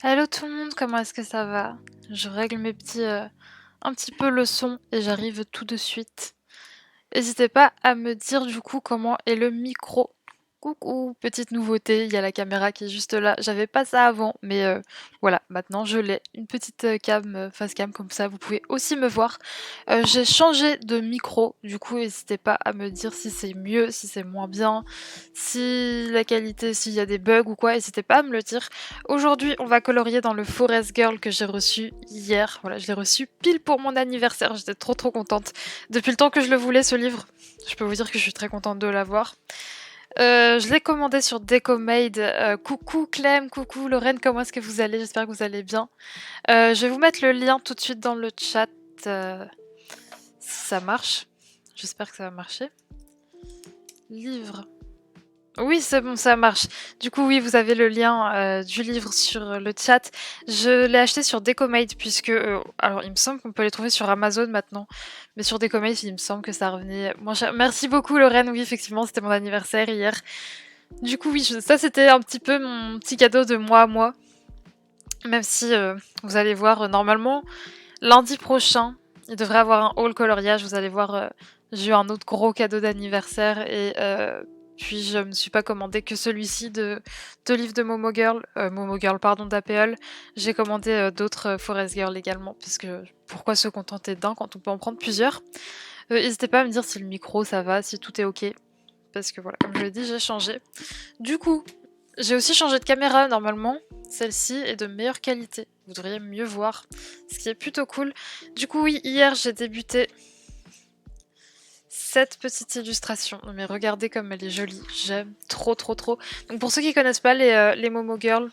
Hello tout le monde, comment est-ce que ça va? Je règle mes petits, un petit peu le son et j'arrive tout de suite. N'hésitez pas à me dire du coup comment est le micro. Coucou, petite nouveauté, il y a la caméra qui est juste là. J'avais pas ça avant, mais voilà, maintenant je l'ai. Une petite cam, face cam comme ça, vous pouvez aussi me voir. J'ai changé de micro, du coup n'hésitez pas à me dire si c'est mieux, si c'est moins bien, si la qualité, s'il y a des bugs ou quoi, n'hésitez pas à me le dire. Aujourd'hui, on va colorier dans le Forest Girl que j'ai reçu hier. Voilà, je l'ai reçu pile pour mon anniversaire, j'étais trop contente. Depuis le temps que je le voulais, ce livre, je peux vous dire que je suis très contente de l'avoir. Je l'ai commandé sur Decomade. Coucou Clem, coucou Lorraine, comment est-ce que vous allez? J'espère que vous allez bien. Je vais vous mettre le lien tout de suite dans le chat. Si ça marche. J'espère que ça va marcher. Livre. Oui, c'est bon, ça marche. Du coup, oui, vous avez le lien du livre sur le chat. Je l'ai acheté sur Decomade puisque... alors, il me semble qu'on peut les trouver sur Amazon maintenant. Mais sur Decomade, il me semble que ça revenait moins cher. Merci beaucoup, Lorraine. Oui, effectivement, c'était mon anniversaire hier. Du coup, oui, ça, c'était un petit peu mon petit cadeau de moi à moi. Même si, vous allez voir, normalement, lundi prochain, il devrait avoir un haul coloriage. Vous allez voir, j'ai eu un autre gros cadeau d'anniversaire et puis je me suis pas commandé que celui-ci de livres de Momo Girl, pardon, d'APL. J'ai commandé d'autres Forest Girl également, parce que pourquoi se contenter d'un quand on peut en prendre plusieurs. N'hésitez pas à me dire si le micro ça va, si tout est ok, parce que voilà, comme je l'ai dit, j'ai changé. Du coup, j'ai aussi changé de caméra normalement. Celle-ci est de meilleure qualité. Vous devriez mieux voir, ce qui est plutôt cool. Du coup, oui, hier j'ai débuté cette petite illustration. Mais regardez comme elle est jolie. J'aime trop. Donc pour ceux qui connaissent pas les Momo Girl,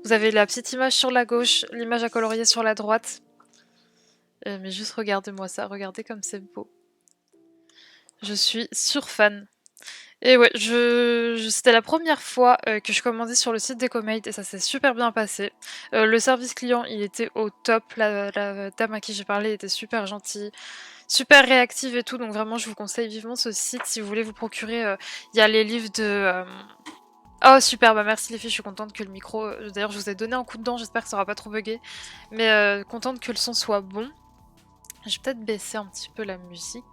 vous avez la petite image sur la gauche, l'image à colorier sur la droite. Mais juste regardez-moi ça, regardez comme c'est beau. Je suis fan. Et ouais, c'était la première fois que je commandais sur le site d'Ecomate et ça s'est super bien passé. Le service client, il était au top. La dame à qui j'ai parlé était super gentille, super réactive et tout. Donc vraiment, je vous conseille vivement ce site si vous voulez vous procurer. Il y a les livres de... Oh super, bah merci les filles, je suis contente que le micro... D'ailleurs, je vous ai donné un coup de dent, j'espère que ça aura pas trop bugué. Mais contente que le son soit bon. Je vais peut-être baisser un petit peu la musique.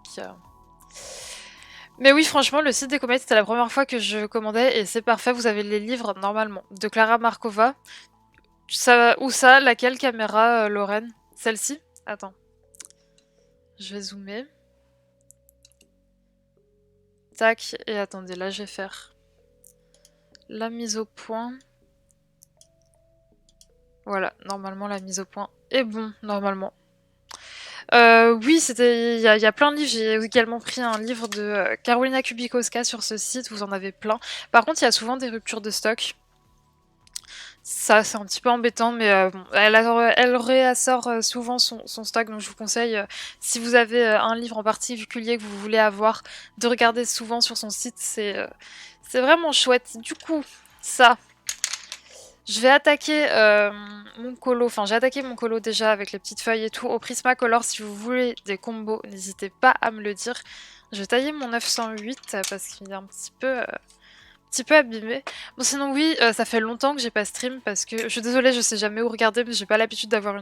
Mais oui, franchement, le site des comètes, c'était la première fois que je commandais et c'est parfait. Vous avez les livres normalement de Clara Markova. Ça, où ça? Laquelle caméra, Lorraine? Celle-ci? Attends. Je vais zoomer. Tac. Et attendez, là, je vais faire la mise au point. Voilà, normalement, la mise au point est bon, normalement. Oui, c'était. Il y a plein de livres. J'ai également pris un livre de Karolina Kubikowska sur ce site. Vous en avez plein. Par contre, il y a souvent des ruptures de stock. Ça, c'est un petit peu embêtant, mais bon, elle réassort souvent son stock, donc je vous conseille, si vous avez un livre en particulier que vous voulez avoir, de regarder souvent sur son site, c'est vraiment chouette. Du coup, ça, je vais attaquer mon colo, enfin j'ai attaqué mon colo déjà avec les petites feuilles et tout, au Prismacolor. Si vous voulez des combos, n'hésitez pas à me le dire. Je vais tailler mon 908 parce qu'il est un petit peu abîmé. Bon sinon oui, ça fait longtemps que j'ai pas stream parce que... Je suis désolée, je sais jamais où regarder, mais j'ai pas l'habitude d'avoir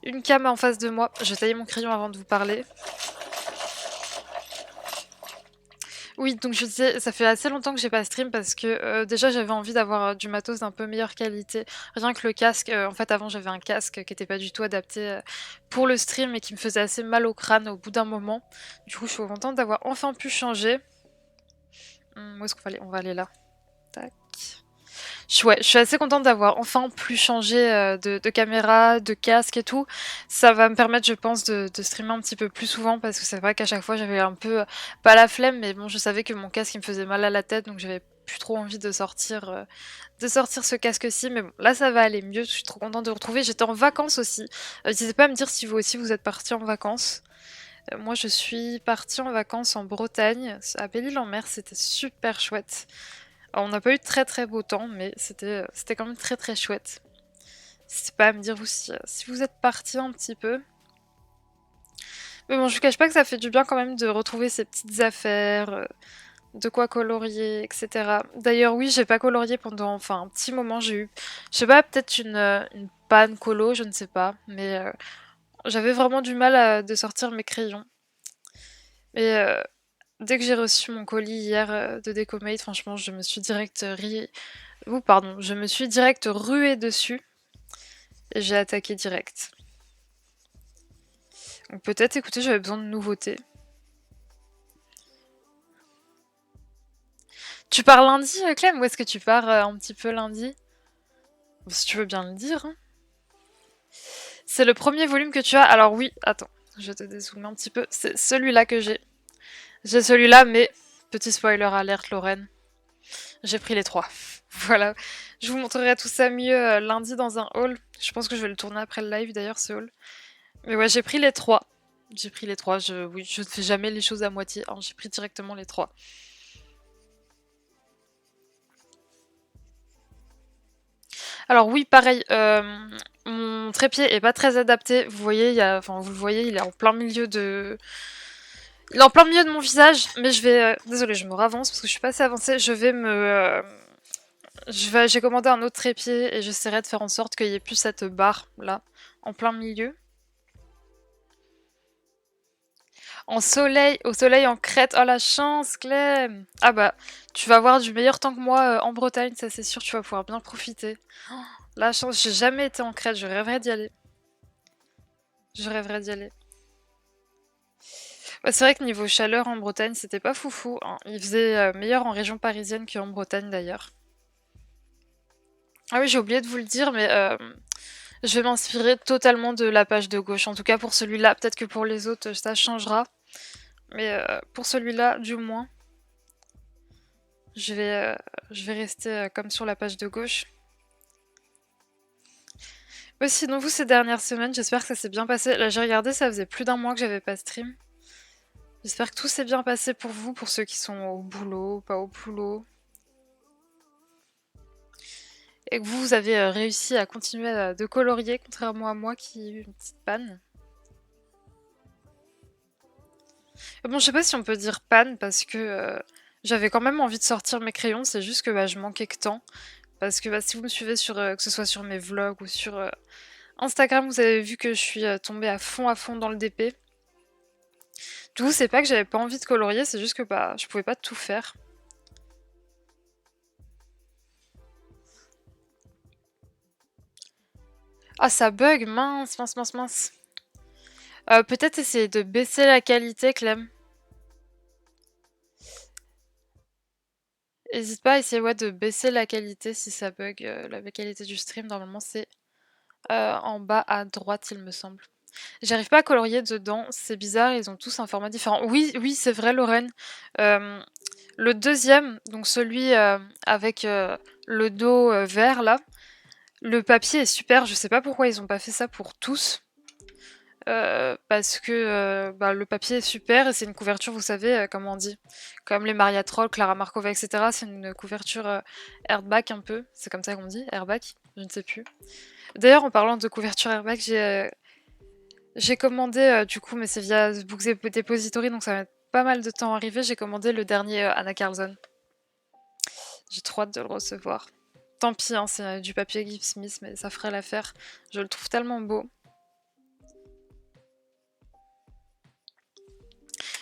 une cam en face de moi. Je vais tailler mon crayon avant de vous parler. Oui, donc je disais, ça fait assez longtemps que j'ai pas stream parce que déjà j'avais envie d'avoir du matos d'un peu meilleure qualité. Rien que le casque, en fait avant j'avais un casque qui était pas du tout adapté pour le stream et qui me faisait assez mal au crâne au bout d'un moment. Du coup je suis contente d'avoir enfin pu changer. Où est-ce qu'on va aller? On va aller là. Tac. Ouais, je suis assez contente d'avoir enfin pu changer de caméra, de casque et tout. Ça va me permettre, je pense, de streamer un petit peu plus souvent parce que c'est vrai qu'à chaque fois j'avais un peu, pas la flemme, mais bon, je savais que mon casque il me faisait mal à la tête donc j'avais plus trop envie de sortir ce casque-ci. Mais bon, là ça va aller mieux, je suis trop contente de vous retrouver. J'étais en vacances aussi. N'hésitez pas à me dire si vous aussi vous êtes partis en vacances. Moi je suis partie en vacances en Bretagne, à Belle-Île-en-Mer, c'était super chouette. Alors, on n'a pas eu très beau temps, mais c'était quand même très chouette. N'hésitez pas à me dire vous si vous êtes parti un petit peu. Mais bon, je vous cache pas que ça fait du bien quand même de retrouver ces petites affaires, de quoi colorier, etc. D'ailleurs, oui, j'ai pas colorié pendant, enfin, un petit moment. J'ai eu, je sais pas, peut-être une panne colo, je ne sais pas, mais j'avais vraiment du mal de sortir mes crayons. Et dès que j'ai reçu mon colis hier de Decomate, franchement, je me suis direct pardon, je me suis direct ruée dessus et j'ai attaqué direct. Donc peut-être, écoutez, j'avais besoin de nouveautés. Tu pars lundi, Clem, ou est-ce que tu pars un petit peu lundi? Si tu veux bien le dire, hein. C'est le premier volume que tu as. Alors oui, attends, je vais te dézoomer un petit peu. C'est celui-là que j'ai. J'ai celui-là, mais petit spoiler alerte, Lorraine. J'ai pris les trois. Voilà. Je vous montrerai tout ça mieux lundi dans un haul. Je pense que je vais le tourner après le live d'ailleurs, ce haul. Mais ouais, j'ai pris les trois. J'ai pris les trois. Oui, je ne fais jamais les choses à moitié, hein. J'ai pris directement les trois. Alors oui, pareil, mon trépied est pas très adapté. Vous voyez, enfin vous le voyez, il est en plein milieu de, il est en plein milieu de mon visage. Mais je vais, désolée, je me ravance parce que je suis pas assez avancée. J'ai commandé un autre trépied et j'essaierai de faire en sorte qu'il y ait plus cette barre là, en plein milieu. Au soleil en Crète. Oh la chance, Clem! Ah bah, tu vas avoir du meilleur temps que moi en Bretagne, ça c'est sûr. Tu vas pouvoir bien profiter. La chance, j'ai jamais été en Crète, je rêverais d'y aller. Je rêverais d'y aller. Ouais, c'est vrai que niveau chaleur en Bretagne, c'était pas foufou, hein. Il faisait meilleur en région parisienne qu'en Bretagne d'ailleurs. Ah oui, j'ai oublié de vous le dire, mais je vais m'inspirer totalement de la page de gauche. En tout cas pour celui-là, peut-être que pour les autres ça changera. Mais pour celui-là, du moins, je vais, euh, je vais rester comme sur la page de gauche. Ouais, sinon vous, ces dernières semaines, j'espère que ça s'est bien passé. Là, j'ai regardé, ça faisait plus d'un mois que j'avais pas stream. J'espère que tout s'est bien passé pour vous, pour ceux qui sont au boulot, pas au boulot. Et que vous avez réussi à continuer de colorier, contrairement à moi qui ai eu une petite panne. Bon, je sais pas si on peut dire panne parce que j'avais quand même envie de sortir mes crayons, c'est juste que bah, je manquais que temps. Parce que bah, si vous me suivez sur, que ce soit sur mes vlogs ou sur Instagram, vous avez vu que je suis tombée à fond dans le DP. Du coup, c'est pas que j'avais pas envie de colorier, c'est juste que bah, je pouvais pas tout faire. Ah, ça bug, mince. Peut-être essayer de baisser la qualité, Clem. N'hésite pas à essayer ouais, de baisser la qualité si ça bug. La qualité du stream, normalement, c'est en bas à droite, il me semble. J'arrive pas à colorier dedans, c'est bizarre, ils ont tous un format différent. Oui, c'est vrai, Lorraine. Euh, le deuxième, donc celui avec le dos vert là, le papier est super. Je sais pas pourquoi ils ont pas fait ça pour tous. Parce que bah, le papier est super et c'est une couverture, vous savez, comment on dit, comme les Maria Troll, Clara Markova, etc. C'est une couverture airbag un peu, c'est comme ça qu'on dit, airbag, je ne sais plus. D'ailleurs, en parlant de couverture airbag, j'ai commandé, du coup, mais c'est via Books Depository, donc ça va mettre pas mal de temps à arriver. J'ai commandé le dernier Anna Carlson. J'ai trop hâte de le recevoir. Tant pis, hein, c'est du papier Gift Smith, mais ça ferait l'affaire. Je le trouve tellement beau.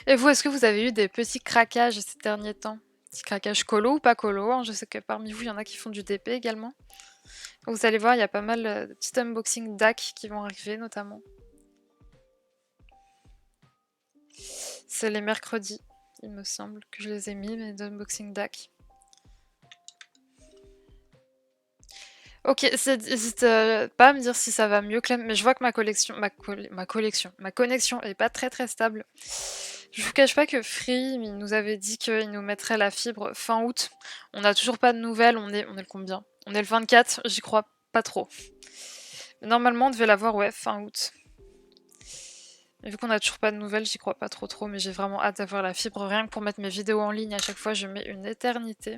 Et vous, est-ce que vous avez eu des petits craquages ces derniers temps? Petits craquages colo ou pas colo, hein? Je sais que parmi vous, il y en a qui font du DP également. Vous allez voir, il y a pas mal de petits unboxings DAC qui vont arriver notamment. C'est les mercredis, il me semble, que je les ai mis, mes unboxings DAC. Ok, n'hésite pas à me dire si ça va mieux, Clem, mais je vois que ma connexion est pas très stable. Je vous cache pas que Free il nous avait dit qu'il nous mettrait la fibre fin août. On n'a toujours pas de nouvelles, on est le combien? On est le 24, j'y crois pas trop. Mais normalement, on devait l'avoir, ouais, fin août. Et vu qu'on a toujours pas de nouvelles, j'y crois pas trop, mais j'ai vraiment hâte d'avoir la fibre. Rien que pour mettre mes vidéos en ligne, à chaque fois, je mets une éternité.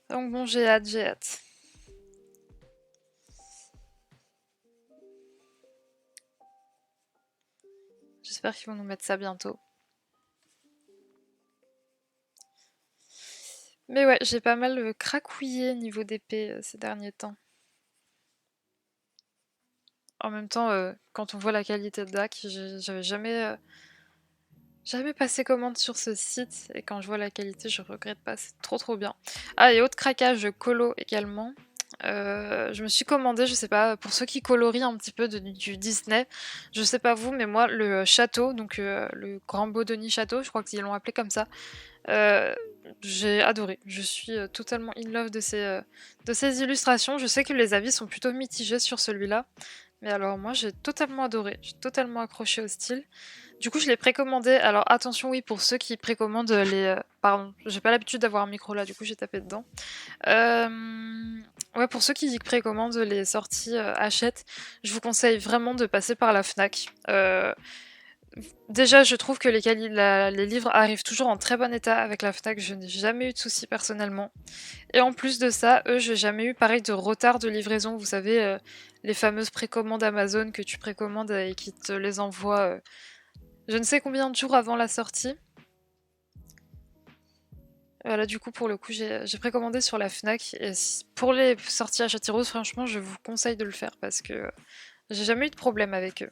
Donc bon, j'ai hâte. J'espère qu'ils vont nous mettre ça bientôt. Mais ouais, j'ai pas mal cracouillé niveau d'épée ces derniers temps. En même temps, quand on voit la qualité de DAC, j'avais jamais passé commande sur ce site, et quand je vois la qualité, je regrette pas, c'est trop bien. Ah, et autre craquage colo également. Je me suis commandé, je sais pas, pour ceux qui colorient un petit peu du Disney, je sais pas vous, mais moi, le château, donc le Grand Bodoni Château, je crois qu'ils l'ont appelé comme ça, euh, j'ai adoré. Je suis totalement in love de ces illustrations. Je sais que les avis sont plutôt mitigés sur celui-là, mais alors moi, j'ai totalement adoré, j'ai totalement accroché au style. Du coup, je l'ai précommandé. Alors attention, oui, pour ceux qui précommandent les... pardon, j'ai pas l'habitude d'avoir un micro là, du coup j'ai tapé dedans. Ouais, pour ceux qui précommandent les sorties Hachette, je vous conseille vraiment de passer par la Fnac. Déjà, je trouve que les livres arrivent toujours en très bon état avec la Fnac. Je n'ai jamais eu de soucis personnellement. Et en plus de ça, eux, j'ai jamais eu pareil de retard de livraison. Vous savez, les fameuses précommandes Amazon que tu précommandes et qui te les envoient je ne sais combien de jours avant la sortie. Voilà, du coup, pour le coup, j'ai précommandé sur la Fnac. Et pour les sorties à Châtellerault, franchement, je vous conseille de le faire parce que j'ai jamais eu de problème avec eux.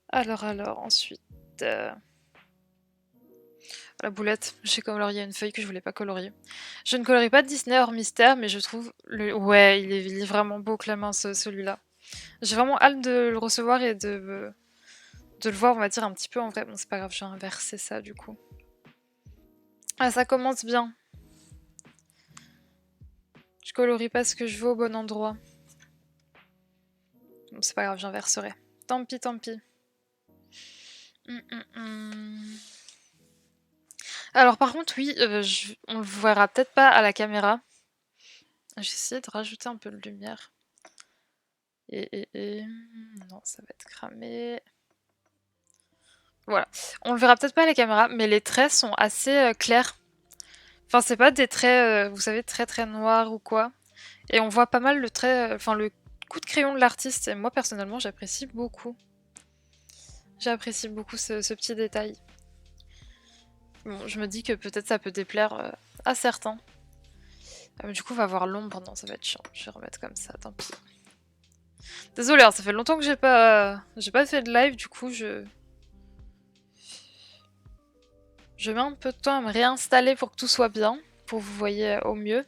Alors, ensuite. euh, La boulette, j'ai colorié une feuille que je voulais pas colorier. Je ne colorie pas de Disney hors mystère, mais je trouve le. Ouais, il est vraiment beau, Clément, celui-là. J'ai vraiment hâte de le recevoir et de le voir, on va dire, un petit peu en vrai. Bon, c'est pas grave, j'ai inversé ça du coup. Ah, ça commence bien. Je colorie pas ce que je veux au bon endroit. Bon, c'est pas grave, j'inverserai. Tant pis, tant pis. Hum. Alors par contre, oui, on le verra peut-être pas à la caméra. J'ai essayé de rajouter un peu de lumière. Non, ça va être cramé. Voilà. On le verra peut-être pas à la caméra, mais les traits sont assez clairs. Enfin, c'est pas des traits, vous savez, très noirs ou quoi. Et on voit pas mal le trait, enfin le coup de crayon de l'artiste. Et moi, personnellement, j'apprécie beaucoup. J'apprécie beaucoup ce petit détail. Bon, je me dis que peut-être ça peut déplaire à certains. Du coup, on va voir l'ombre. Non, ça va être chiant. Je vais remettre comme ça, tant pis. Désolée, hein, ça fait longtemps que j'ai pas fait de live, du coup, je mets un peu de temps à me réinstaller pour que tout soit bien, pour que vous voyez au mieux.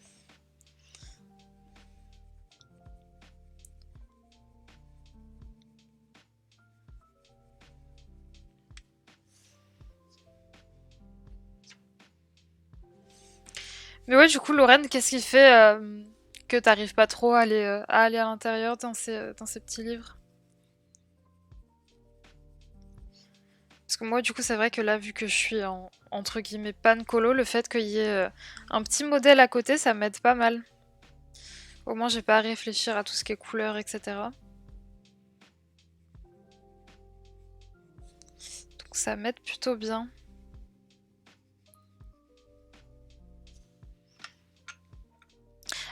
Mais ouais, du coup, Lorraine, qu'est-ce qui fait que t'arrives pas trop à aller à l'intérieur dans ces petits livres? Parce que moi, du coup, c'est vrai que là, vu que je suis en entre guillemets pan colo, le fait qu'il y ait un petit modèle à côté, ça m'aide pas mal. Au moins, j'ai pas à réfléchir à tout ce qui est couleur, etc. Donc ça m'aide plutôt bien.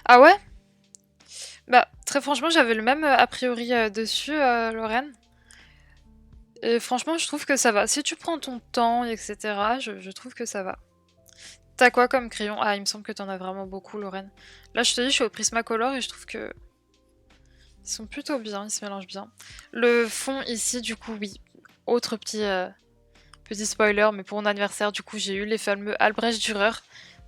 Ah ouais? Bah, très franchement, j'avais le même a priori dessus, Lorraine. Et franchement, je trouve que ça va. Si tu prends ton temps, etc., je trouve que ça va. T'as quoi comme crayon? Ah, il me semble que t'en as vraiment beaucoup, Lorraine. Là, je te dis, je suis au Prismacolor et je trouve que ils sont plutôt bien, ils se mélangent bien. Le fond ici, du coup, oui. Autre petit spoiler, mais pour mon anniversaire, du coup, j'ai eu les fameux Albrecht Dürer.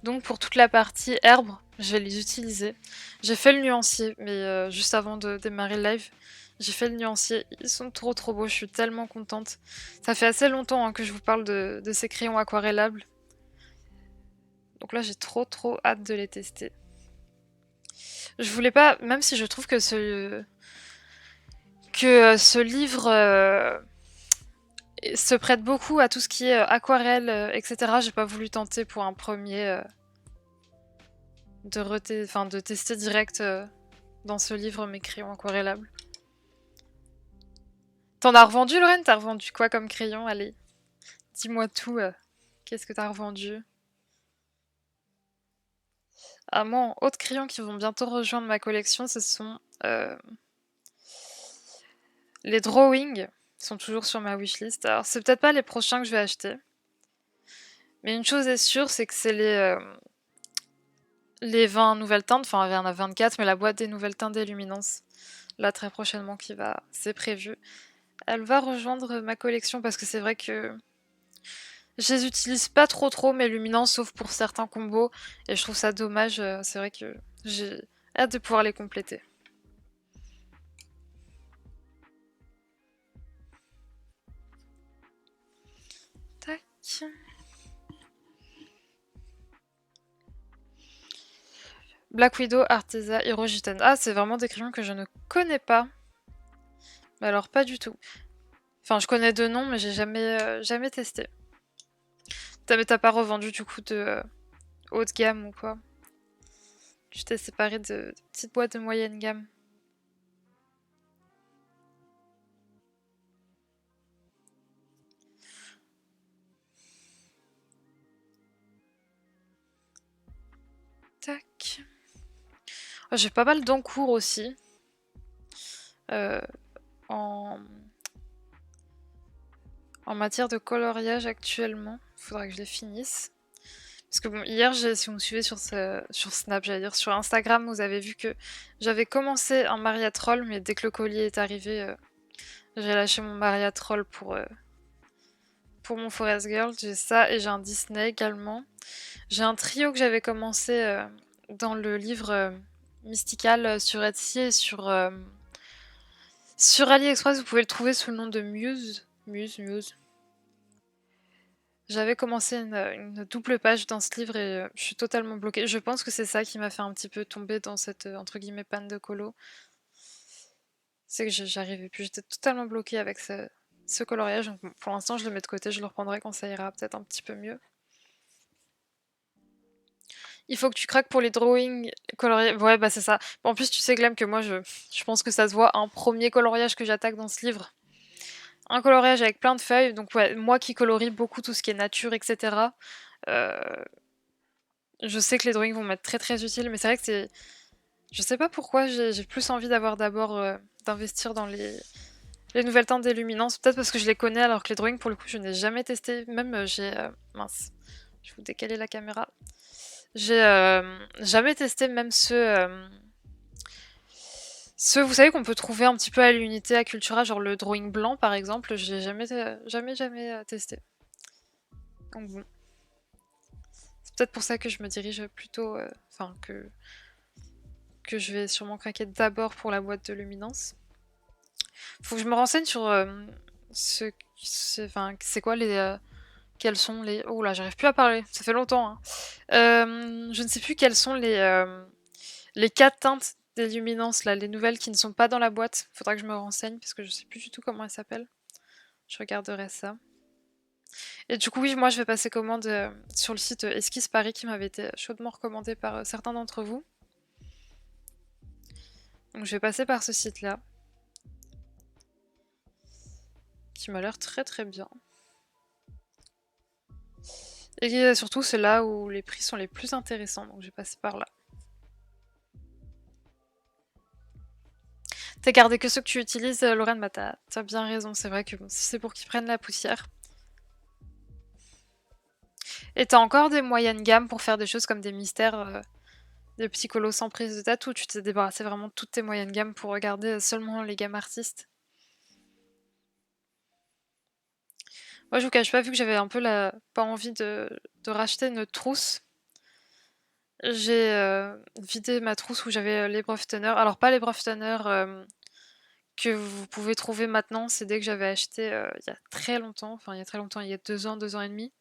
Donc pour toute la partie herbe, je vais les utiliser. J'ai fait le nuancier, mais juste avant de démarrer le live, j'ai fait le nuancier. Ils sont trop beaux, je suis tellement contente. Ça fait assez longtemps hein, que je vous parle de ces crayons aquarellables. Donc là, j'ai trop hâte de les tester. Je voulais pas, même si je trouve que ce livre se prête beaucoup à tout ce qui est aquarelle, etc. J'ai pas voulu tenter pour un premier de tester direct dans ce livre mes crayons aquarellables. T'en as revendu, Lorraine? T'as revendu quoi comme crayon? Allez, dis-moi tout. Qu'est-ce que t'as revendu? Ah, moi, autres crayons qui vont bientôt rejoindre ma collection, ce sont les drawings. Ils sont toujours sur ma wishlist. Alors, c'est peut-être pas les prochains que je vais acheter. Mais une chose est sûre, c'est que c'est les 20 nouvelles teintes, enfin il y en a 24, mais la boîte des nouvelles teintes des luminances, là très prochainement c'est prévu. Elle va rejoindre ma collection parce que c'est vrai que je les utilise pas trop mes luminances sauf pour certains combos et je trouve ça dommage, c'est vrai que j'ai hâte de pouvoir les compléter. Tac. Black Widow, Arteza, Hirojiten. Ah, c'est vraiment des crayons que je ne connais pas. Mais alors pas du tout. Enfin, je connais deux noms, mais j'ai jamais testé. T'as pas revendu du coup de haut de gamme ou quoi? Tu t'es séparé de petites boîtes de moyenne gamme. Tac. Oh, j'ai pas mal d'encours aussi. Euh, en... en matière de coloriage actuellement. Faudra que je les finisse. Parce que bon, hier, si vous me suivez sur Snap, j'allais dire, sur Instagram, vous avez vu que j'avais commencé un Maria Troll, mais dès que le collier est arrivé, j'ai lâché mon Maria Troll pour mon Forest Girl. J'ai ça et j'ai un Disney également. J'ai un trio que j'avais commencé dans le livre Mystical sur Etsy et sur AliExpress. Vous pouvez le trouver sous le nom de Muse. Muse. J'avais commencé une double page dans ce livre et je suis totalement bloquée. Je pense que c'est ça qui m'a fait un petit peu tomber dans cette entre guillemets panne de colo. C'est que j'arrivais plus, j'étais totalement bloquée avec ce coloriage. Donc bon, pour l'instant, je le mets de côté, je le reprendrai quand ça ira peut-être un petit peu mieux. Il faut que tu craques pour les drawings coloriés. Ouais, bah c'est ça. Bon, en plus, tu sais, Clem, que moi, je pense que ça se voit un premier coloriage que j'attaque dans ce livre. Un coloriage avec plein de feuilles. Donc, ouais, moi qui colorie beaucoup tout ce qui est nature, etc. Euh, je sais que les drawings vont m'être très utiles, mais c'est vrai que c'est. Je sais pas pourquoi j'ai plus envie d'avoir d'abord d'investir dans les nouvelles teintes des luminances. Peut-être parce que je les connais alors que les drawings, pour le coup, je n'ai jamais testé. Même mince, je vais vous décaler la caméra. J'ai jamais testé même ceux, vous savez, qu'on peut trouver un petit peu à l'unité à Cultura, genre le drawing blanc par exemple, je l'ai jamais testé. Donc bon. C'est peut-être pour ça que je me dirige plutôt. Enfin, que je vais sûrement craquer d'abord pour la boîte de luminance. Faut que je me renseigne sur enfin, c'est quoi quels sont les. Oh là, j'arrive plus à parler, ça fait longtemps. Hein. Je ne sais plus quels sont les 4 teintes des luminances, là, les nouvelles qui ne sont pas dans la boîte. Faudra que je me renseigne parce que je sais plus du tout comment elles s'appellent. Je regarderai ça. Et du coup, oui, moi je vais passer commande sur le site Esquisse Paris qui m'avait été chaudement recommandé par certains d'entre vous. Donc je vais passer par ce site-là. Qui m'a l'air très bien. Et surtout, c'est là où les prix sont les plus intéressants, donc je vais passer par là. T'as gardé que ceux que tu utilises, Lorraine, bah t'as bien raison, c'est vrai que bon, si c'est pour qu'ils prennent la poussière. Et t'as encore des moyennes gammes pour faire des choses comme des mystères, des petits colos sans prise de tête, ou tu t'es débarrassé vraiment de toutes tes moyennes gammes pour regarder seulement les gammes artistes? Moi je vous cache pas, vu que j'avais un peu pas envie de racheter une trousse, j'ai vidé ma trousse où j'avais les Teneur. Alors pas les Teneur que vous pouvez trouver maintenant, c'est dès que j'avais acheté il y a très longtemps, enfin il y a très longtemps, il y a 2 ans et demi.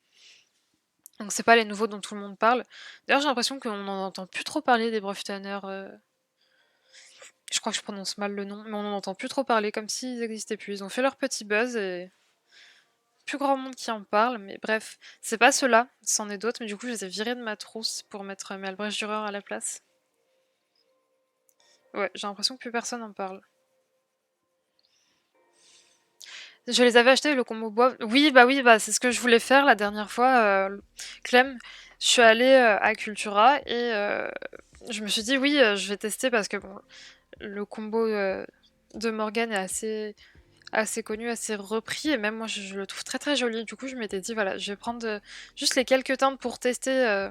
Donc c'est pas les nouveaux dont tout le monde parle. D'ailleurs j'ai l'impression qu'on n'en entend plus trop parler des Tanner. Je crois que je prononce mal le nom, mais on n'en entend plus trop parler, comme s'ils n'existaient plus. Ils ont fait leur petit buzz et plus grand monde qui en parle, mais bref. C'est pas ceux-là, c'en est d'autres, mais du coup je les ai virés de ma trousse pour mettre mes Albrecht Dürer à la place. Ouais, j'ai l'impression que plus personne en parle. Je les avais achetés le combo bois. Oui, c'est ce que je voulais faire la dernière fois, Clem. Je suis allée à Cultura et je me suis dit oui, je vais tester parce que bon, le combo de Morgane est assez connu, assez repris, et même moi je le trouve très très joli. Du coup je m'étais dit voilà, je vais prendre juste les quelques teintes pour tester,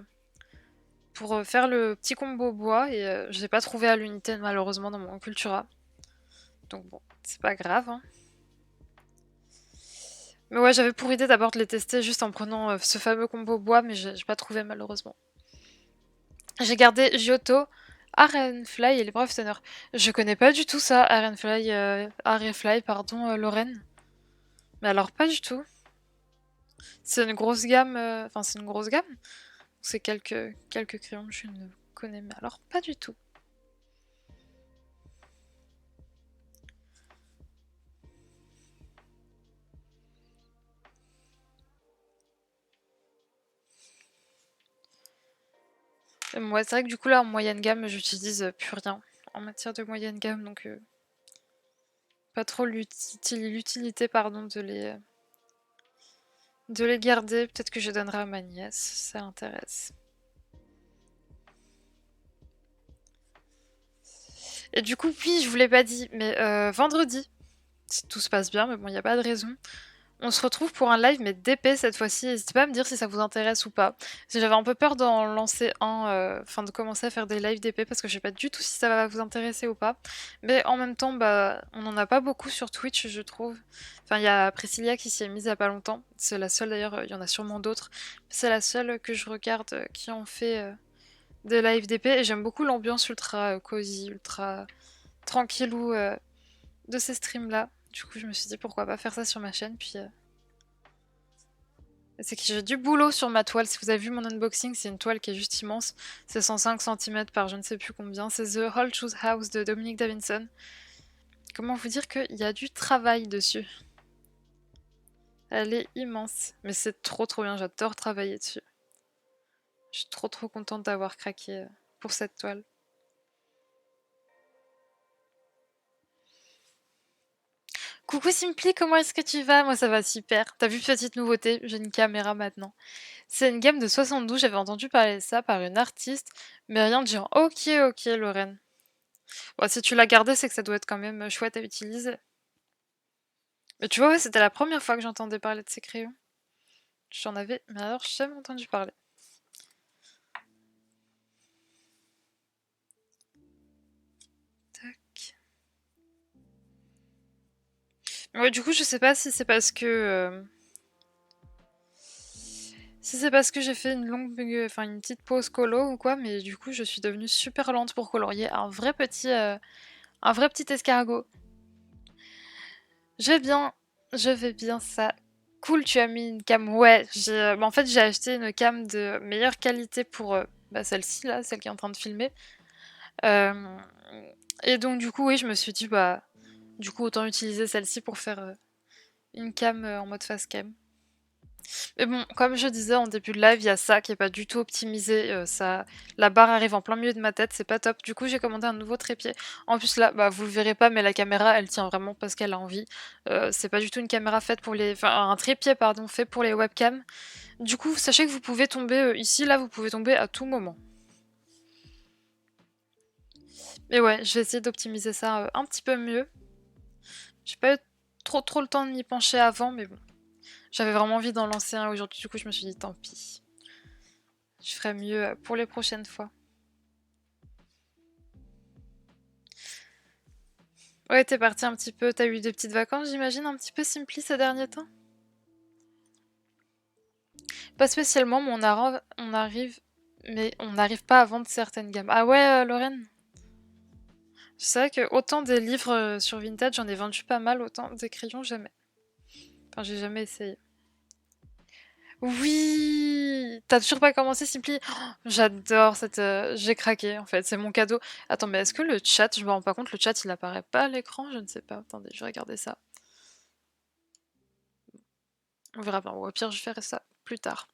pour faire le petit combo bois, et je l'ai pas trouvé à l'unité malheureusement dans mon Cultura. Donc bon, c'est pas grave, hein. Mais ouais, j'avais pour idée d'abord de les tester juste en prenant ce fameux combo bois, mais j'ai pas trouvé malheureusement. J'ai gardé Giotto, Arenfly et les Brave Tenor. Je connais pas du tout ça, Arenfly, pardon, Lorraine. Mais alors pas du tout. C'est une grosse gamme, enfin c'est une grosse gamme. C'est quelques crayons que je ne connais, mais alors pas du tout. Et moi, c'est vrai que du coup là en moyenne gamme, j'utilise plus rien en matière de moyenne gamme, donc pas trop l'utilité pardon de les garder. Peut-être que je donnerai à ma nièce, si ça l'intéresse. Et du coup, oui, je vous l'ai pas dit, mais vendredi, si tout se passe bien, mais bon, il n'y a pas de raison. On se retrouve pour un live, mais d'épée cette fois-ci. N'hésitez pas à me dire si ça vous intéresse ou pas. J'avais un peu peur d'en lancer un, enfin de commencer à faire des lives d'épée, parce que je sais pas du tout si ça va vous intéresser ou pas. Mais en même temps, bah, on en a pas beaucoup sur Twitch, je trouve. Enfin, il y a Priscilla qui s'y est mise il y a pas longtemps. C'est la seule d'ailleurs, il y en a sûrement d'autres. C'est la seule que je regarde qui en fait des lives d'épée. Et j'aime beaucoup l'ambiance ultra cosy, ultra tranquillou de ces streams-là. Du coup, je me suis dit pourquoi pas faire ça sur ma chaîne. Puis c'est que j'ai du boulot sur ma toile. Si vous avez vu mon unboxing, c'est une toile qui est juste immense. C'est 105 cm par je ne sais plus combien. C'est The Whole Shoes House de Dominique Davidson. Comment vous dire qu'il y a du travail dessus? Elle est immense. Mais c'est trop bien, j'adore travailler dessus. Je suis trop contente d'avoir craqué pour cette toile. Coucou Simply, comment est-ce que tu vas? Moi ça va super. T'as vu petite nouveauté? J'ai une caméra maintenant. C'est une gamme de 72, j'avais entendu parler de ça par une artiste, mais rien de genre ok Lorraine. Bon, si tu l'as gardé, c'est que ça doit être quand même chouette à utiliser. Mais tu vois, ouais, c'était la première fois que j'entendais parler de ces crayons. J'en avais, mais alors j'ai jamais entendu parler. Tac. Ouais, du coup, je sais pas si c'est parce que. Si c'est parce que j'ai fait une longue. Enfin, une petite pause colo ou quoi, mais du coup, je suis devenue super lente pour colorier un vrai petit escargot. Je vais bien, je vais bien, ça. Cool, tu as mis une cam. Ouais, bah, en fait, j'ai acheté une cam de meilleure qualité pour bah, celle-ci, là, celle qui est en train de filmer. Euh, et donc, du coup, oui, je me suis dit, bah, du coup, autant utiliser celle-ci pour faire une cam en mode face cam. Mais bon, comme je disais en début de live, il y a ça qui est pas du tout optimisé. La barre arrive en plein milieu de ma tête, c'est pas top. Du coup, j'ai commandé un nouveau trépied. En plus, là, bah, vous le verrez pas, mais la caméra, elle tient vraiment parce qu'elle a envie. C'est pas du tout une caméra faite pour les. Enfin, un trépied, pardon, fait pour les webcams. Du coup, sachez que vous pouvez tomber ici, là, vous pouvez tomber à tout moment. Mais ouais, je vais essayer d'optimiser ça un petit peu mieux. J'ai pas eu trop le temps de m'y pencher avant, mais bon. J'avais vraiment envie d'en lancer un aujourd'hui, du coup, je me suis dit tant pis. Je ferai mieux pour les prochaines fois. Ouais, t'es parti un petit peu, t'as eu des petites vacances, j'imagine, un petit peu Simpli ces derniers temps? Pas spécialement, mais on arrive, mais on n'arrive pas à vendre certaines gammes. Ah ouais, Lorraine? C'est vrai que autant des livres sur Vinted, j'en ai vendu pas mal, autant des crayons, jamais. Enfin, j'ai jamais essayé. Oui! T'as toujours pas commencé, Simpli? Oh, j'adore cette... J'ai craqué, en fait, c'est mon cadeau. Attends, mais est-ce que le chat, je me rends pas compte, le chat, il apparaît pas à l'écran? Je ne sais pas. Attendez, je vais regarder ça. On verra bien. Au pire, je ferai ça plus tard.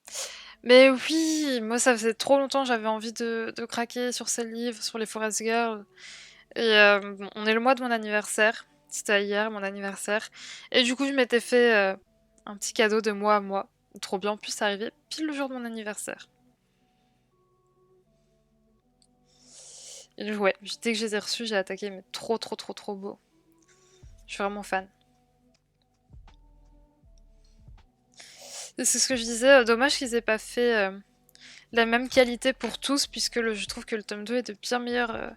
Mais oui, moi ça faisait trop longtemps que j'avais envie de craquer sur ces livres, sur les Forest Girls. Et bon, on est le mois de mon anniversaire. C'était hier mon anniversaire. Et du coup, je m'étais fait un petit cadeau de moi à moi. Trop bien, en plus ça arrivait pile le jour de mon anniversaire. Et ouais, dès que je les ai reçus, j'ai attaqué, mais trop beau. Je suis vraiment fan. Et c'est ce que je disais, dommage qu'ils aient pas fait la même qualité pour tous, puisque je trouve que le tome 2 est de bien meilleure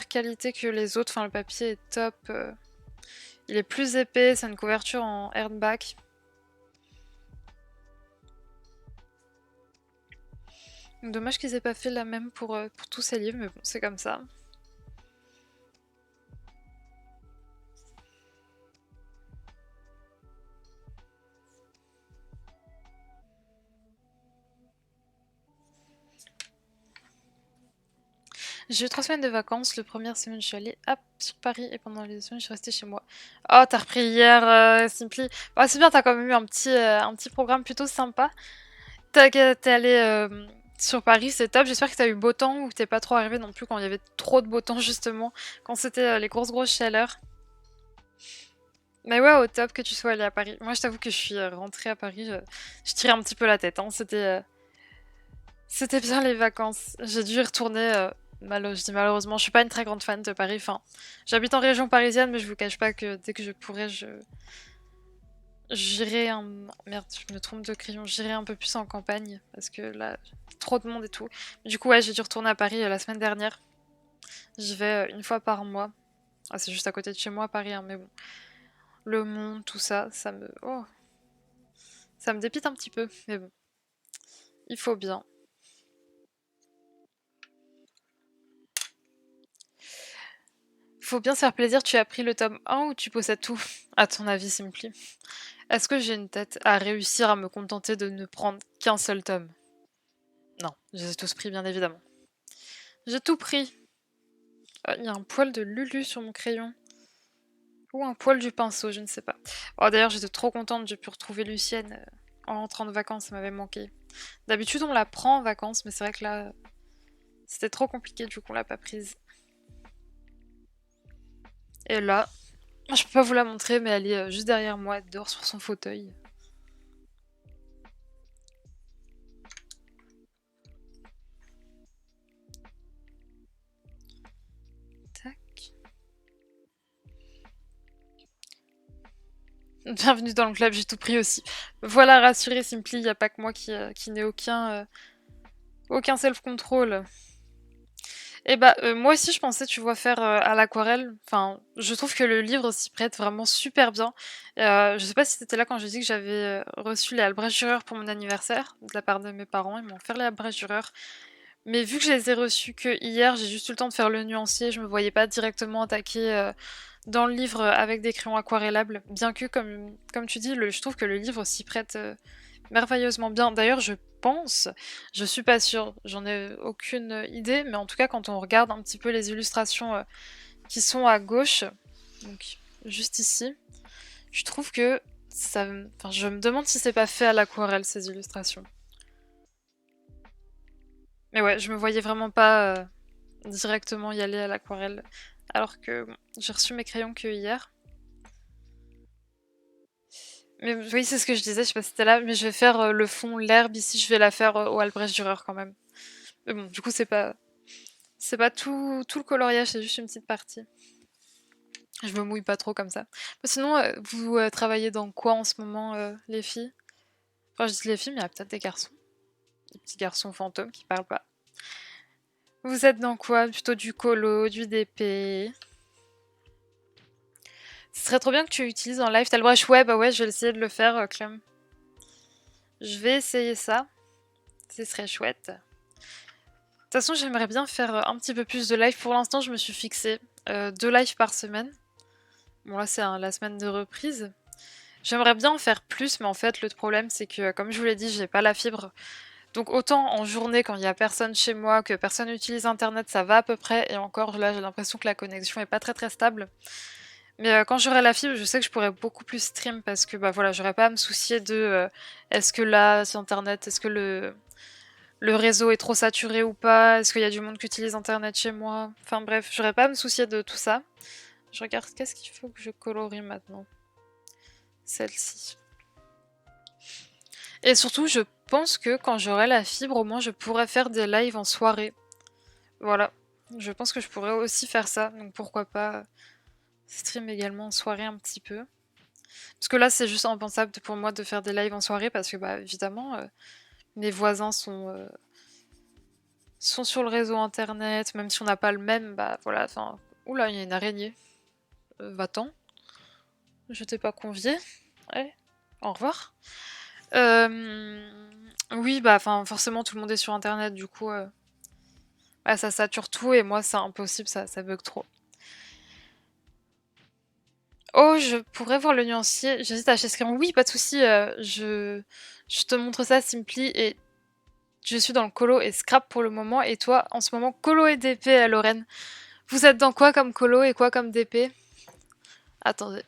qualité que les autres. Enfin, le papier est top. Il est plus épais, c'est une couverture en hardback. Dommage qu'ils aient pas fait la même pour tous ces livres, mais bon, c'est comme ça. J'ai eu 3 semaines de vacances. La première semaine, je suis allée sur Paris et pendant les 2 semaines, je suis restée chez moi. Oh, t'as repris hier, Simply. Bah, c'est bien, t'as quand même eu un petit programme plutôt sympa. T'es allé sur Paris, c'est top. J'espère que t'as eu beau temps ou que t'es pas trop arrivé non plus quand il y avait trop de beau temps, justement, quand c'était les grosses chaleurs. Mais ouais, au top que tu sois allé à Paris. Moi, je t'avoue que je suis rentrée à Paris, je tirais un petit peu la tête, hein. C'était bien les vacances. J'ai dû y retourner. Je dis malheureusement, je suis pas une très grande fan de Paris. Enfin, j'habite en région parisienne, mais je vous cache pas que dès que je pourrais, j'irai un... Merde, je me trompe de crayon. J'irai un peu plus en campagne parce que là, trop de monde et tout. Du coup, ouais, j'ai dû retourner à Paris la semaine dernière. J'y vais une fois par mois. Ah, c'est juste à côté de chez moi, Paris, hein, mais bon. Le monde, tout ça, ça me dépite un petit peu, mais bon, il faut bien. Faut bien se faire plaisir, tu as pris le tome 1 ou tu possèdes tout? À ton avis, Simply. Est-ce que j'ai une tête à réussir à me contenter de ne prendre qu'un seul tome? Non, je les ai tous pris, bien évidemment. J'ai tout pris. Il y a un poil de Lulu sur mon crayon. Ou un poil du pinceau, je ne sais pas. Oh, d'ailleurs, j'étais trop contente, j'ai pu retrouver Lucienne en rentrant de vacances, ça m'avait manqué. D'habitude, on la prend en vacances, mais c'est vrai que là, c'était trop compliqué, du coup, on l'a pas prise. Et là, je peux pas vous la montrer, mais elle est juste derrière moi, elle dort sur son fauteuil. Tac. Bienvenue dans le club, j'ai tout pris aussi. Voilà, rassurez Simply, il n'y a pas que moi qui n'ai aucun self-control. Et bah, moi aussi, je pensais, tu vois, faire à l'aquarelle. Enfin, je trouve que le livre s'y prête vraiment super bien. Je sais pas si c'était là quand j'ai dit que j'avais reçu les Albrecht Dürer pour mon anniversaire, de la part de mes parents. Ils m'ont offert les Albrecht Dürer. Mais vu que je les ai reçus que hier, j'ai juste eu le temps de faire le nuancier. Je me voyais pas directement attaquer dans le livre avec des crayons aquarellables. Bien que, comme tu dis, je trouve que le livre s'y prête merveilleusement bien. D'ailleurs, je suis pas sûre, j'en ai aucune idée, mais en tout cas, quand on regarde un petit peu les illustrations qui sont à gauche, donc juste ici, je trouve que ça. Enfin, je me demande si c'est pas fait à l'aquarelle ces illustrations. Mais ouais, je me voyais vraiment pas directement y aller à l'aquarelle, alors que bon, j'ai reçu mes crayons que hier. Mais oui, c'est ce que je disais, je sais pas si c'était là, mais je vais faire le fond, l'herbe ici, je vais la faire au Albrecht Dürer quand même. Mais bon, du coup, c'est pas tout le coloriage, c'est juste une petite partie. Je me mouille pas trop comme ça. Mais sinon, vous travaillez dans quoi en ce moment, les filles? Enfin, je dis les filles, mais il y a peut-être des garçons. Des petits garçons fantômes qui parlent pas. Vous êtes dans quoi? Plutôt du colo, du DP? Ce serait trop bien que tu utilises en live. T'as le brush? Ouais, bah ouais, je vais essayer de le faire, Clem. Je vais essayer ça. Ce serait chouette. De toute façon, j'aimerais bien faire un petit peu plus de live. Pour l'instant, je me suis fixé 2 lives par semaine. Bon, là, c'est la semaine de reprise. J'aimerais bien en faire plus, mais en fait, le problème, c'est que, comme je vous l'ai dit, j'ai pas la fibre. Donc, autant en journée, quand il y a personne chez moi, que personne n'utilise internet, ça va à peu près. Et encore, là, j'ai l'impression que la connexion est pas très stable. Mais quand j'aurai la fibre, je sais que je pourrai beaucoup plus stream parce que, bah voilà, j'aurais pas à me soucier de est-ce que là, sur internet, est-ce que le réseau est trop saturé ou pas? Est-ce qu'il y a du monde qui utilise internet chez moi? Enfin bref, j'aurais pas à me soucier de tout ça. Je regarde qu'est-ce qu'il faut que je colorie maintenant. Celle-ci. Et surtout, je pense que quand j'aurai la fibre, au moins je pourrais faire des lives en soirée. Voilà. Je pense que je pourrais aussi faire ça. Donc pourquoi pas stream également en soirée un petit peu. Parce que là, c'est juste impensable pour moi de faire des lives en soirée parce que, bah, évidemment, mes voisins sont sur le réseau internet, même si on n'a pas le même, bah voilà, enfin... Oula, il y a une araignée. Va-t'en. Je t'ai pas convié. Ouais. Au revoir. Oui, bah, enfin, forcément, tout le monde est sur internet, du coup, bah, ça sature tout, et moi, c'est impossible, ça bug trop. Oh, je pourrais voir le nuancier. J'hésite à acheter Scram. Oui, pas de souci. Je te montre ça, Simply, et je suis dans le colo et scrap pour le moment. Et toi, en ce moment, colo et DP, Lorraine. Vous êtes dans quoi comme colo et quoi comme DP? Attendez.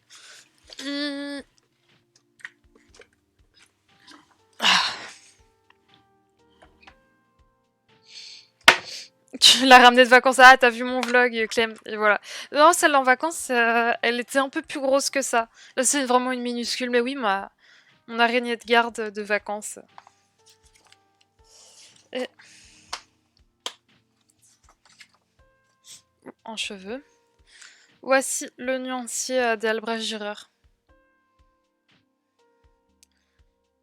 Hmm. Tu l'as ramenée de vacances. Ah, t'as vu mon vlog, Clem. Et voilà. Non, celle en vacances, elle était un peu plus grosse que ça. Là, c'est vraiment une minuscule. Mais oui, mon araignée de garde de vacances. Et... en cheveux. Voici le nuancier d'Albrecht Dürer.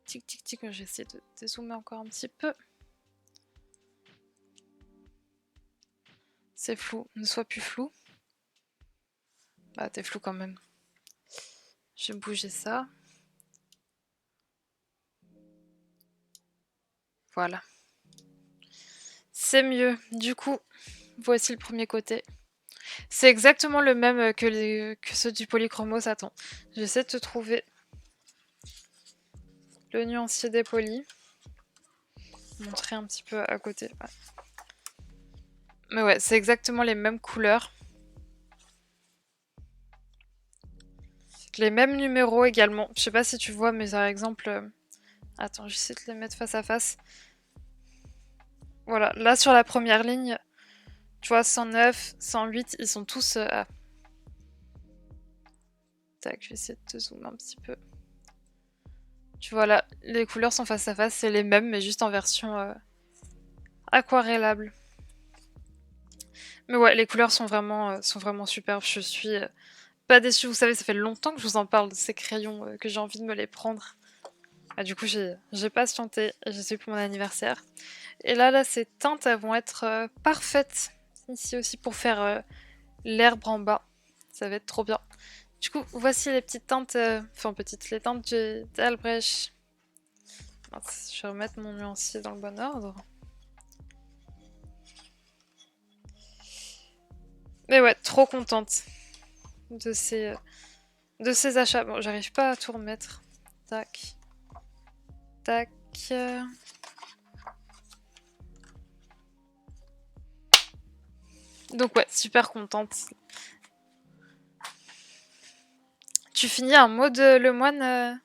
Tic tic tic, je vais essayer de dézoomer encore un petit peu. C'est flou, ne sois plus flou. Bah, t'es flou quand même. Je vais bouger ça. Voilà. C'est mieux. Du coup, voici le premier côté. C'est exactement le même que ceux du Polychromos. Attends, j'essaie de te trouver le nuancier des polis. Montrer un petit peu à côté. Ouais. Mais ouais, c'est exactement les mêmes couleurs. Les mêmes numéros également. Je sais pas si tu vois, mais par exemple... Attends, j'essaie de les mettre face à face. Voilà, là sur la première ligne, tu vois, 109, 108, ils sont tous... Ah. Tac, je vais essayer de te zoomer un petit peu. Tu vois là, les couleurs sont face à face, c'est les mêmes, mais juste en version aquarellable. Mais ouais, les couleurs sont vraiment superbes. Je suis pas déçue. Vous savez, ça fait longtemps que je vous en parle de ces crayons, que j'ai envie de me les prendre. Ah, du coup, j'ai patienté et j'ai su pour mon anniversaire. Et là, ces teintes, elles vont être parfaites ici aussi pour faire l'herbe en bas. Ça va être trop bien. Du coup, voici les petites teintes, enfin petites, les teintes d'Albrecht. Je vais remettre mon nuancier dans le bon ordre. Mais ouais, trop contente de ces achats. Bon, j'arrive pas à tout remettre. Tac. Tac. Donc ouais, super contente. Tu finis un mot de Lemoine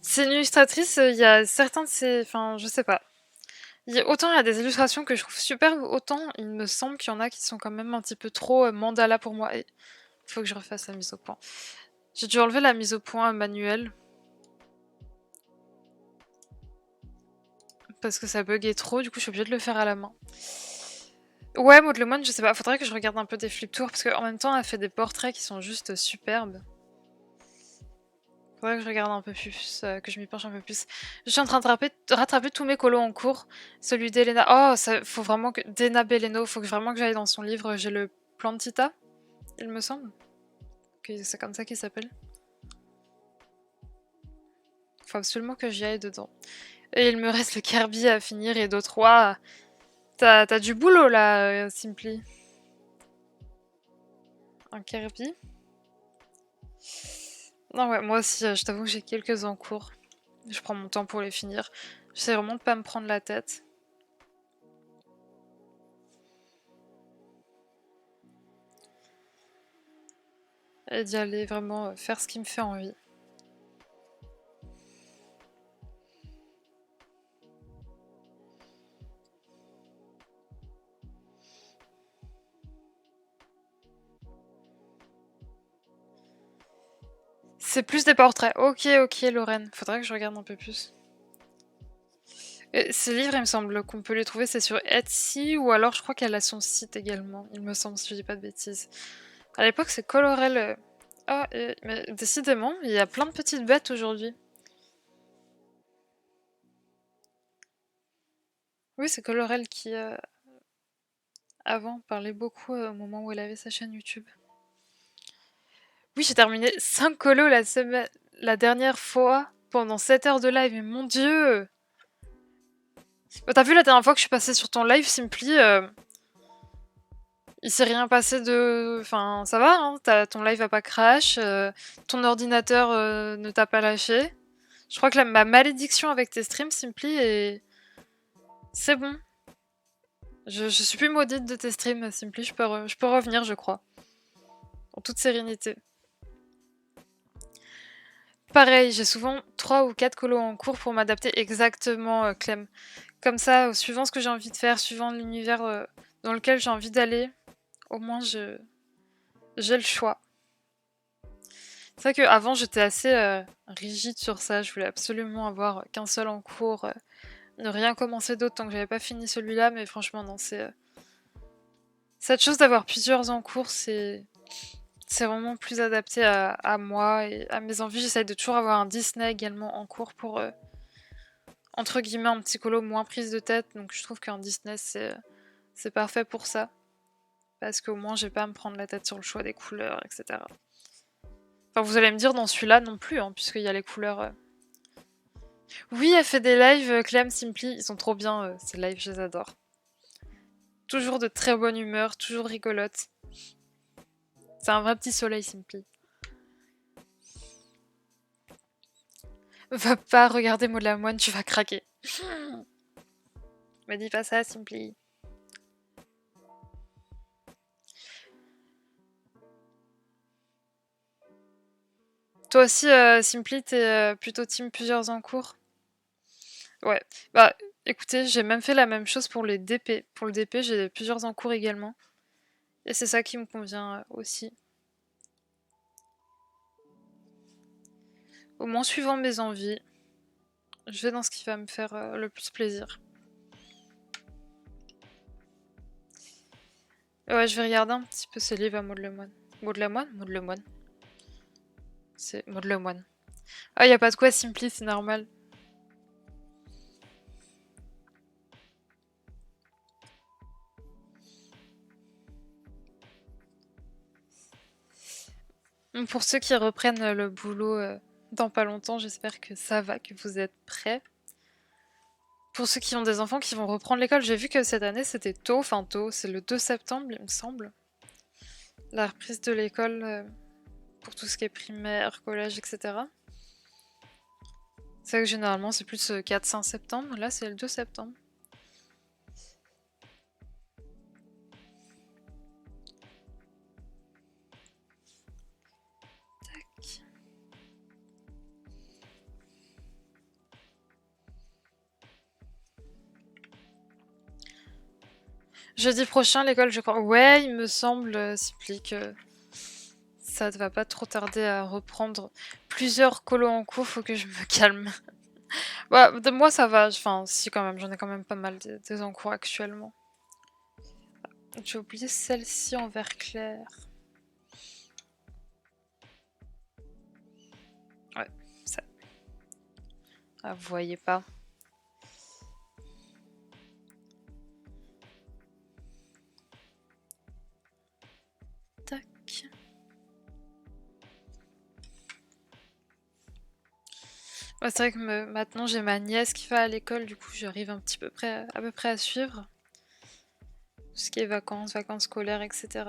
C'est une illustratrice, il y a certains de ses... Enfin, je sais pas. Autant il y a des illustrations que je trouve superbes, autant il me semble qu'il y en a qui sont quand même un petit peu trop mandala pour moi. Et il faut que je refasse la mise au point. J'ai dû enlever la mise au point manuelle. Parce que ça buguait trop, du coup je suis obligée de le faire à la main. Ouais, Maud Lemoine, je sais pas, faudrait que je regarde un peu des flip tours, parce qu'en même temps elle fait des portraits qui sont juste superbes. Faudrait que je regarde un peu plus, que je m'y penche un peu plus. Je suis en train de rattraper tous mes colos en cours. Celui d'Elena. Oh, ça, faut vraiment que. D'Ena Beleno, faut vraiment que j'aille dans son livre. J'ai le Plantita, il me semble. C'est comme ça qu'il s'appelle. Faut absolument que j'y aille dedans. Et il me reste le Kirby à finir et d'autres. Ouah, t'as du boulot là, Simply. Un Kirby. Non, ouais, moi aussi, je t'avoue que j'ai quelques en cours. Je prends mon temps pour les finir. J'essaie vraiment de pas me prendre la tête. Et d'y aller vraiment faire ce qui me fait envie. C'est plus des portraits. Ok, ok, Lorraine. Faudrait que je regarde un peu plus. Et ces livres, il me semble qu'on peut les trouver, c'est sur Etsy, ou alors je crois qu'elle a son site également. Il me semble, si je dis pas de bêtises. À l'époque, c'est Colorel Ah, mais décidément, il y a plein de petites bêtes aujourd'hui. Oui, c'est Colorel qui, avant, parlait beaucoup au moment où elle avait sa chaîne YouTube. Oui, j'ai terminé 5 colos la dernière fois pendant 7 heures de live, mais mon dieu! Bah, t'as vu la dernière fois que je suis passée sur ton live, Simply, il s'est rien passé de... Enfin, ça va, hein, ton live a pas crash, ton ordinateur ne t'a pas lâché. Je crois que ma malédiction avec tes streams, Simply, c'est bon. Je suis plus maudite de tes streams, Simply, je peux revenir, je crois. En toute sérénité. Pareil, j'ai souvent 3 ou 4 colos en cours pour m'adapter exactement, Clem. Comme ça, suivant ce que j'ai envie de faire, suivant l'univers dans lequel j'ai envie d'aller, au moins j'ai le choix. C'est vrai qu'avant j'étais assez rigide sur ça, je voulais absolument avoir qu'un seul en cours, ne rien commencer d'autre tant que j'avais pas fini celui-là, mais franchement non, c'est... Cette chose d'avoir plusieurs en cours, c'est vraiment plus adapté à moi et à mes envies. J'essaye de toujours avoir un Disney également en cours pour, entre guillemets, un petit colo moins prise de tête. Donc je trouve qu'un Disney, c'est parfait pour ça. Parce qu'au moins, j'ai pas à me prendre la tête sur le choix des couleurs, etc. Enfin, vous allez me dire dans celui-là non plus, hein, puisqu'il y a les couleurs... Oui, elle fait des lives, Clem, Simply, ils sont trop bien, ces lives, je les adore. Toujours de très bonne humeur, toujours rigolote. C'est un vrai petit soleil, Simply. Va pas regarder Maud Lamoine, tu vas craquer. Me dis pas ça, Simply. Toi aussi, Simply, t'es plutôt team plusieurs en cours? Ouais. Bah, écoutez, j'ai même fait la même chose pour les DP. Pour le DP, j'ai plusieurs en cours également. Et c'est ça qui me convient aussi. Au moins, suivant mes envies, je vais dans ce qui va me faire le plus plaisir. Ouais, je vais regarder un petit peu ces livres à Maud Lemoine. Maud Lemoine? Maud Lemoine. C'est Maud Lemoine. Ah, y a pas de quoi, Simply, c'est normal. Pour ceux qui reprennent le boulot dans pas longtemps, j'espère que ça va, que vous êtes prêts. Pour ceux qui ont des enfants qui vont reprendre l'école, j'ai vu que cette année c'était tôt, enfin tôt, c'est le 2 septembre il me semble. La reprise de l'école pour tout ce qui est primaire, collège, etc. C'est vrai que généralement c'est plus 4-5 septembre, là c'est le 2 septembre. Tac. Jeudi prochain l'école je crois. Ouais, il me semble, Simply, que ça ne va pas trop tarder à reprendre. Plusieurs colos en cours, faut que je me calme. Bah, de moi ça va, enfin si quand même, j'en ai quand même pas mal des en cours actuellement. J'ai oublié celle-ci en vert clair. Ouais, ça. Ah, vous voyez pas. Tac. Ouais, c'est vrai que maintenant j'ai ma nièce qui va à l'école, du coup j'arrive un petit peu à peu près à suivre. Tout ce qui est vacances scolaires, etc.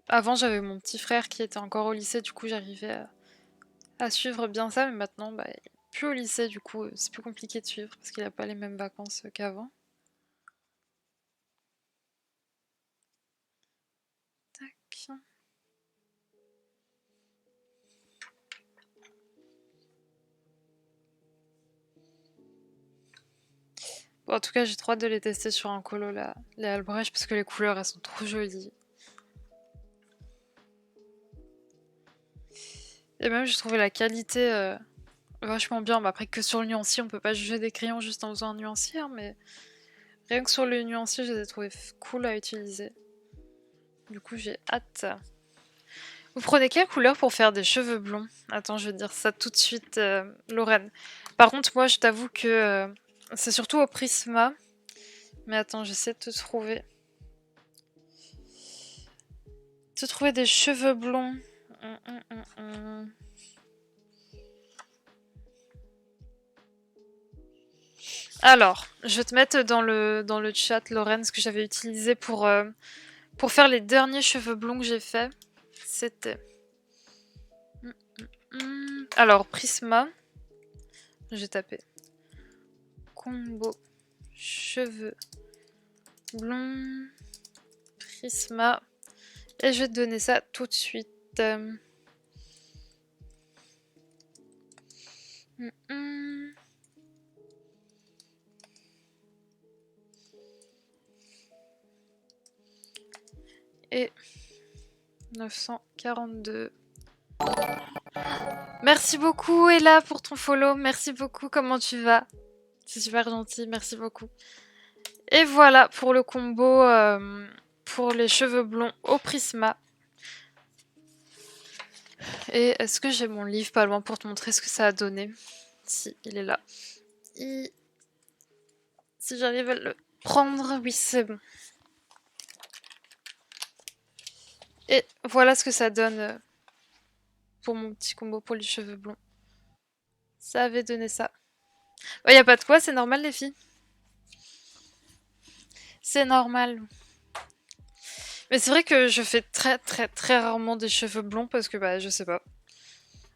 Avant j'avais mon petit frère qui était encore au lycée, du coup j'arrivais à suivre bien ça, mais maintenant bah, il est plus au lycée, du coup c'est plus compliqué de suivre parce qu'il a pas les mêmes vacances qu'avant. Tac. Bon, en tout cas j'ai trop hâte de les tester sur un colo là, les Albrecht, parce que les couleurs elles sont trop jolies. Et même j'ai trouvé la qualité vachement bien. Bah, après que sur le nuancier, on peut pas juger des crayons juste en faisant un nuancier, hein, mais rien que sur le nuancier, je les ai trouvés cool à utiliser. Du coup, j'ai hâte. Vous prenez quelle couleur pour faire des cheveux blonds? Attends, je vais te dire ça tout de suite, Lorraine. Par contre, moi, je t'avoue que c'est surtout au Prisma. Mais attends, j'essaie de te trouver. Te trouver des cheveux blonds. Alors, je vais te mettre dans le chat, Lorraine, ce que j'avais utilisé pour faire les derniers cheveux blonds que j'ai fait. C'était... Alors, Prisma. J'ai tapé. Combo. Cheveux blonds. Prisma. Et je vais te donner ça tout de suite. Et 942. Merci beaucoup Ella pour ton follow. Merci beaucoup, comment tu vas? C'est super gentil, merci beaucoup. Et voilà pour le combo pour les cheveux blonds au Prisma. Et est-ce que j'ai mon livre pas loin pour te montrer ce que ça a donné? Si, il est là. Si j'arrive à le prendre, oui c'est bon. Et voilà ce que ça donne pour mon petit combo pour les cheveux blonds. Ça avait donné ça. Oh, y a pas de quoi, c'est normal les filles. C'est normal. Mais c'est vrai que je fais très rarement des cheveux blonds parce que bah je sais pas.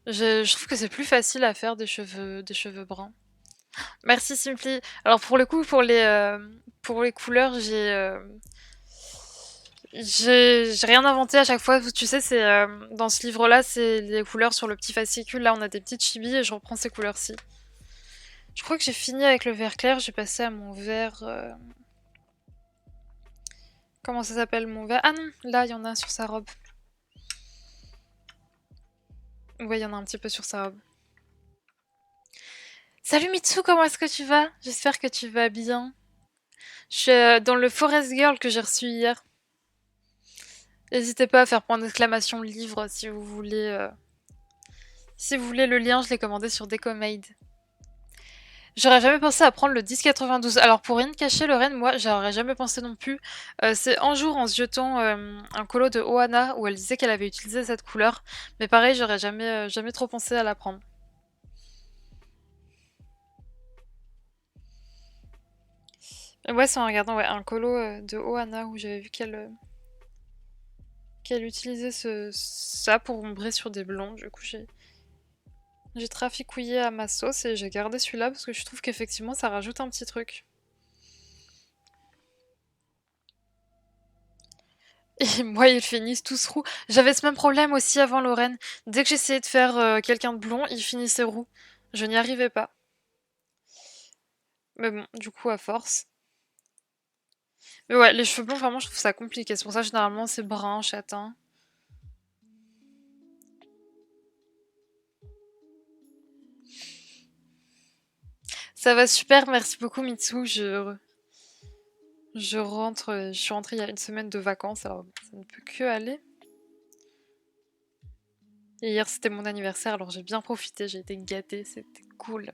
Je trouve que c'est plus facile à faire des cheveux bruns. Merci Simply. Alors pour le coup pour les couleurs j'ai rien inventé à chaque fois. Tu sais c'est dans ce livre là c'est les couleurs sur le petit fascicule. Là on a des petites chibis et je reprends ces couleurs-ci. Je crois que j'ai fini avec le vert clair. J'ai passé à mon vert. Comment ça s'appelle mon vert? Ah non, là il y en a sur sa robe. Ouais, il y en a un petit peu sur sa robe. Salut Mitsu, comment est-ce que tu vas? J'espère que tu vas bien. Je suis dans le Forest Girl que j'ai reçu hier. N'hésitez pas à faire point d'exclamation livre si vous voulez. Si vous voulez le lien, je l'ai commandé sur Decomade. J'aurais jamais pensé à prendre le 1092. Alors pour rien te cacher, Lorraine, moi j'aurais jamais pensé non plus. C'est un jour en se jetant un colo de Ohana où elle disait qu'elle avait utilisé cette couleur. Mais pareil, j'aurais jamais trop pensé à la prendre. Ouais, c'est en regardant un colo de Ohana où j'avais vu qu'elle utilisait ça pour ombrer sur des blonds. Du coup, j'ai traficouillé à ma sauce et j'ai gardé celui-là parce que je trouve qu'effectivement ça rajoute un petit truc. Et moi, ils finissent tous roux. J'avais ce même problème aussi avant Lorraine. Dès que j'essayais de faire quelqu'un de blond, il finissait roux. Je n'y arrivais pas. Mais bon, du coup, à force. Mais ouais, les cheveux blonds, vraiment, je trouve ça compliqué. C'est pour ça, généralement, c'est brun, châtain. Ça va super, merci beaucoup, Mitsu. Je suis rentrée il y a une semaine de vacances, alors ça ne peut que aller. Et hier, c'était mon anniversaire, alors j'ai bien profité, j'ai été gâtée, c'était cool.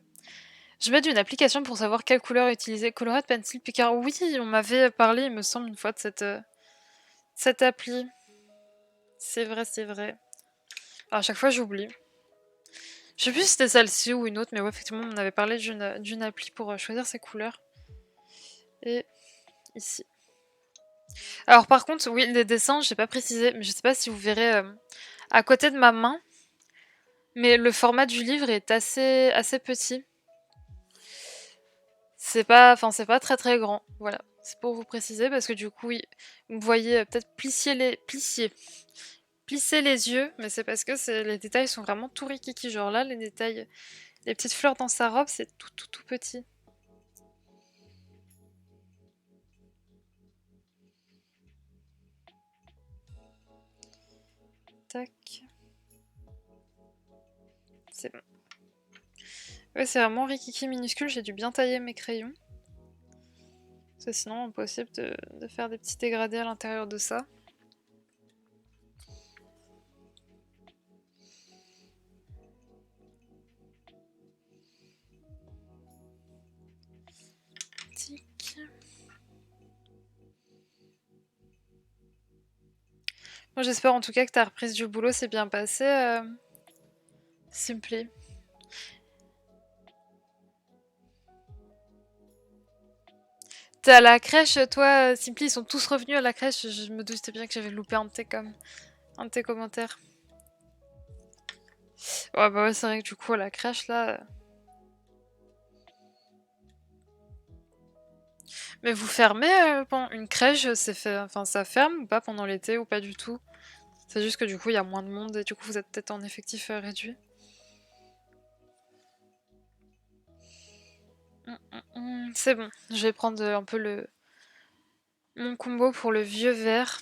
Je mets une application pour savoir quelle couleur utiliser. Colorate Pencil Picard. Oui, on m'avait parlé, il me semble, une fois de cette appli. C'est vrai, c'est vrai. Alors, à chaque fois, j'oublie. Je sais plus si c'était celle-ci ou une autre, mais ouais, effectivement, on avait parlé d'une appli pour choisir ses couleurs. Et ici. Alors, par contre, oui, les dessins, j'ai pas précisé, mais je sais pas si vous verrez à côté de ma main. Mais le format du livre est assez petit. C'est pas très grand. Voilà. C'est pour vous préciser parce que du coup, oui, vous voyez peut-être plisser les yeux, mais c'est parce que les détails sont vraiment tout rikiki. Genre là, les détails, les petites fleurs dans sa robe, c'est tout petit. Tac. C'est bon. Ouais, c'est vraiment rikiki minuscule, j'ai dû bien tailler mes crayons. Parce que sinon, impossible de faire des petits dégradés à l'intérieur de ça. Tic. Moi, j'espère en tout cas que ta reprise du boulot s'est bien passée, Simply. T'es à la crèche, toi, Simply, ils sont tous revenus à la crèche. Je me doutais bien que j'avais loupé un de tes commentaires. Ouais, bah ouais, c'est vrai que du coup, à la crèche, là... Mais vous fermez pendant une crèche, c'est fait... Enfin, ça ferme ou pas pendant l'été ou pas du tout? C'est juste que du coup, il y a moins de monde et du coup, vous êtes peut-être en effectif réduit. C'est bon, je vais prendre un peu mon combo pour le vieux verre.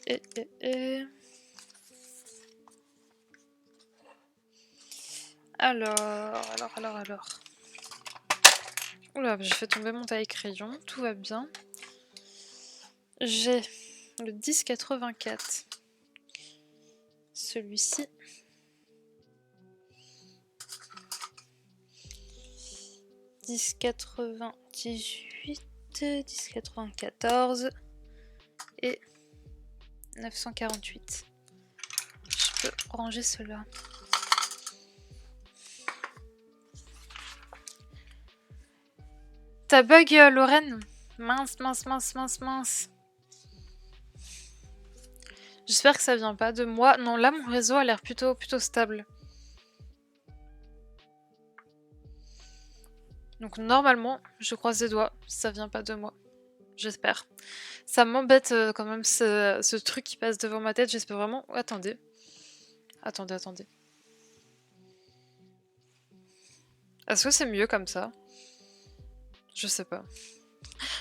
Et... Alors... Oula, j'ai fait tomber mon taille-crayon, tout va bien. J'ai le 10,84. Celui-ci. 10,98, 10,94 et 948. Je peux ranger cela. T'as bug, Lorraine? Mince. J'espère que ça vient pas de moi. Non, là, mon réseau a l'air plutôt stable. Donc normalement, je croise les doigts, ça vient pas de moi. J'espère. Ça m'embête quand même ce truc qui passe devant ma tête. J'espère vraiment... Oh, attendez. Attendez. Est-ce que c'est mieux comme ça? Je sais pas.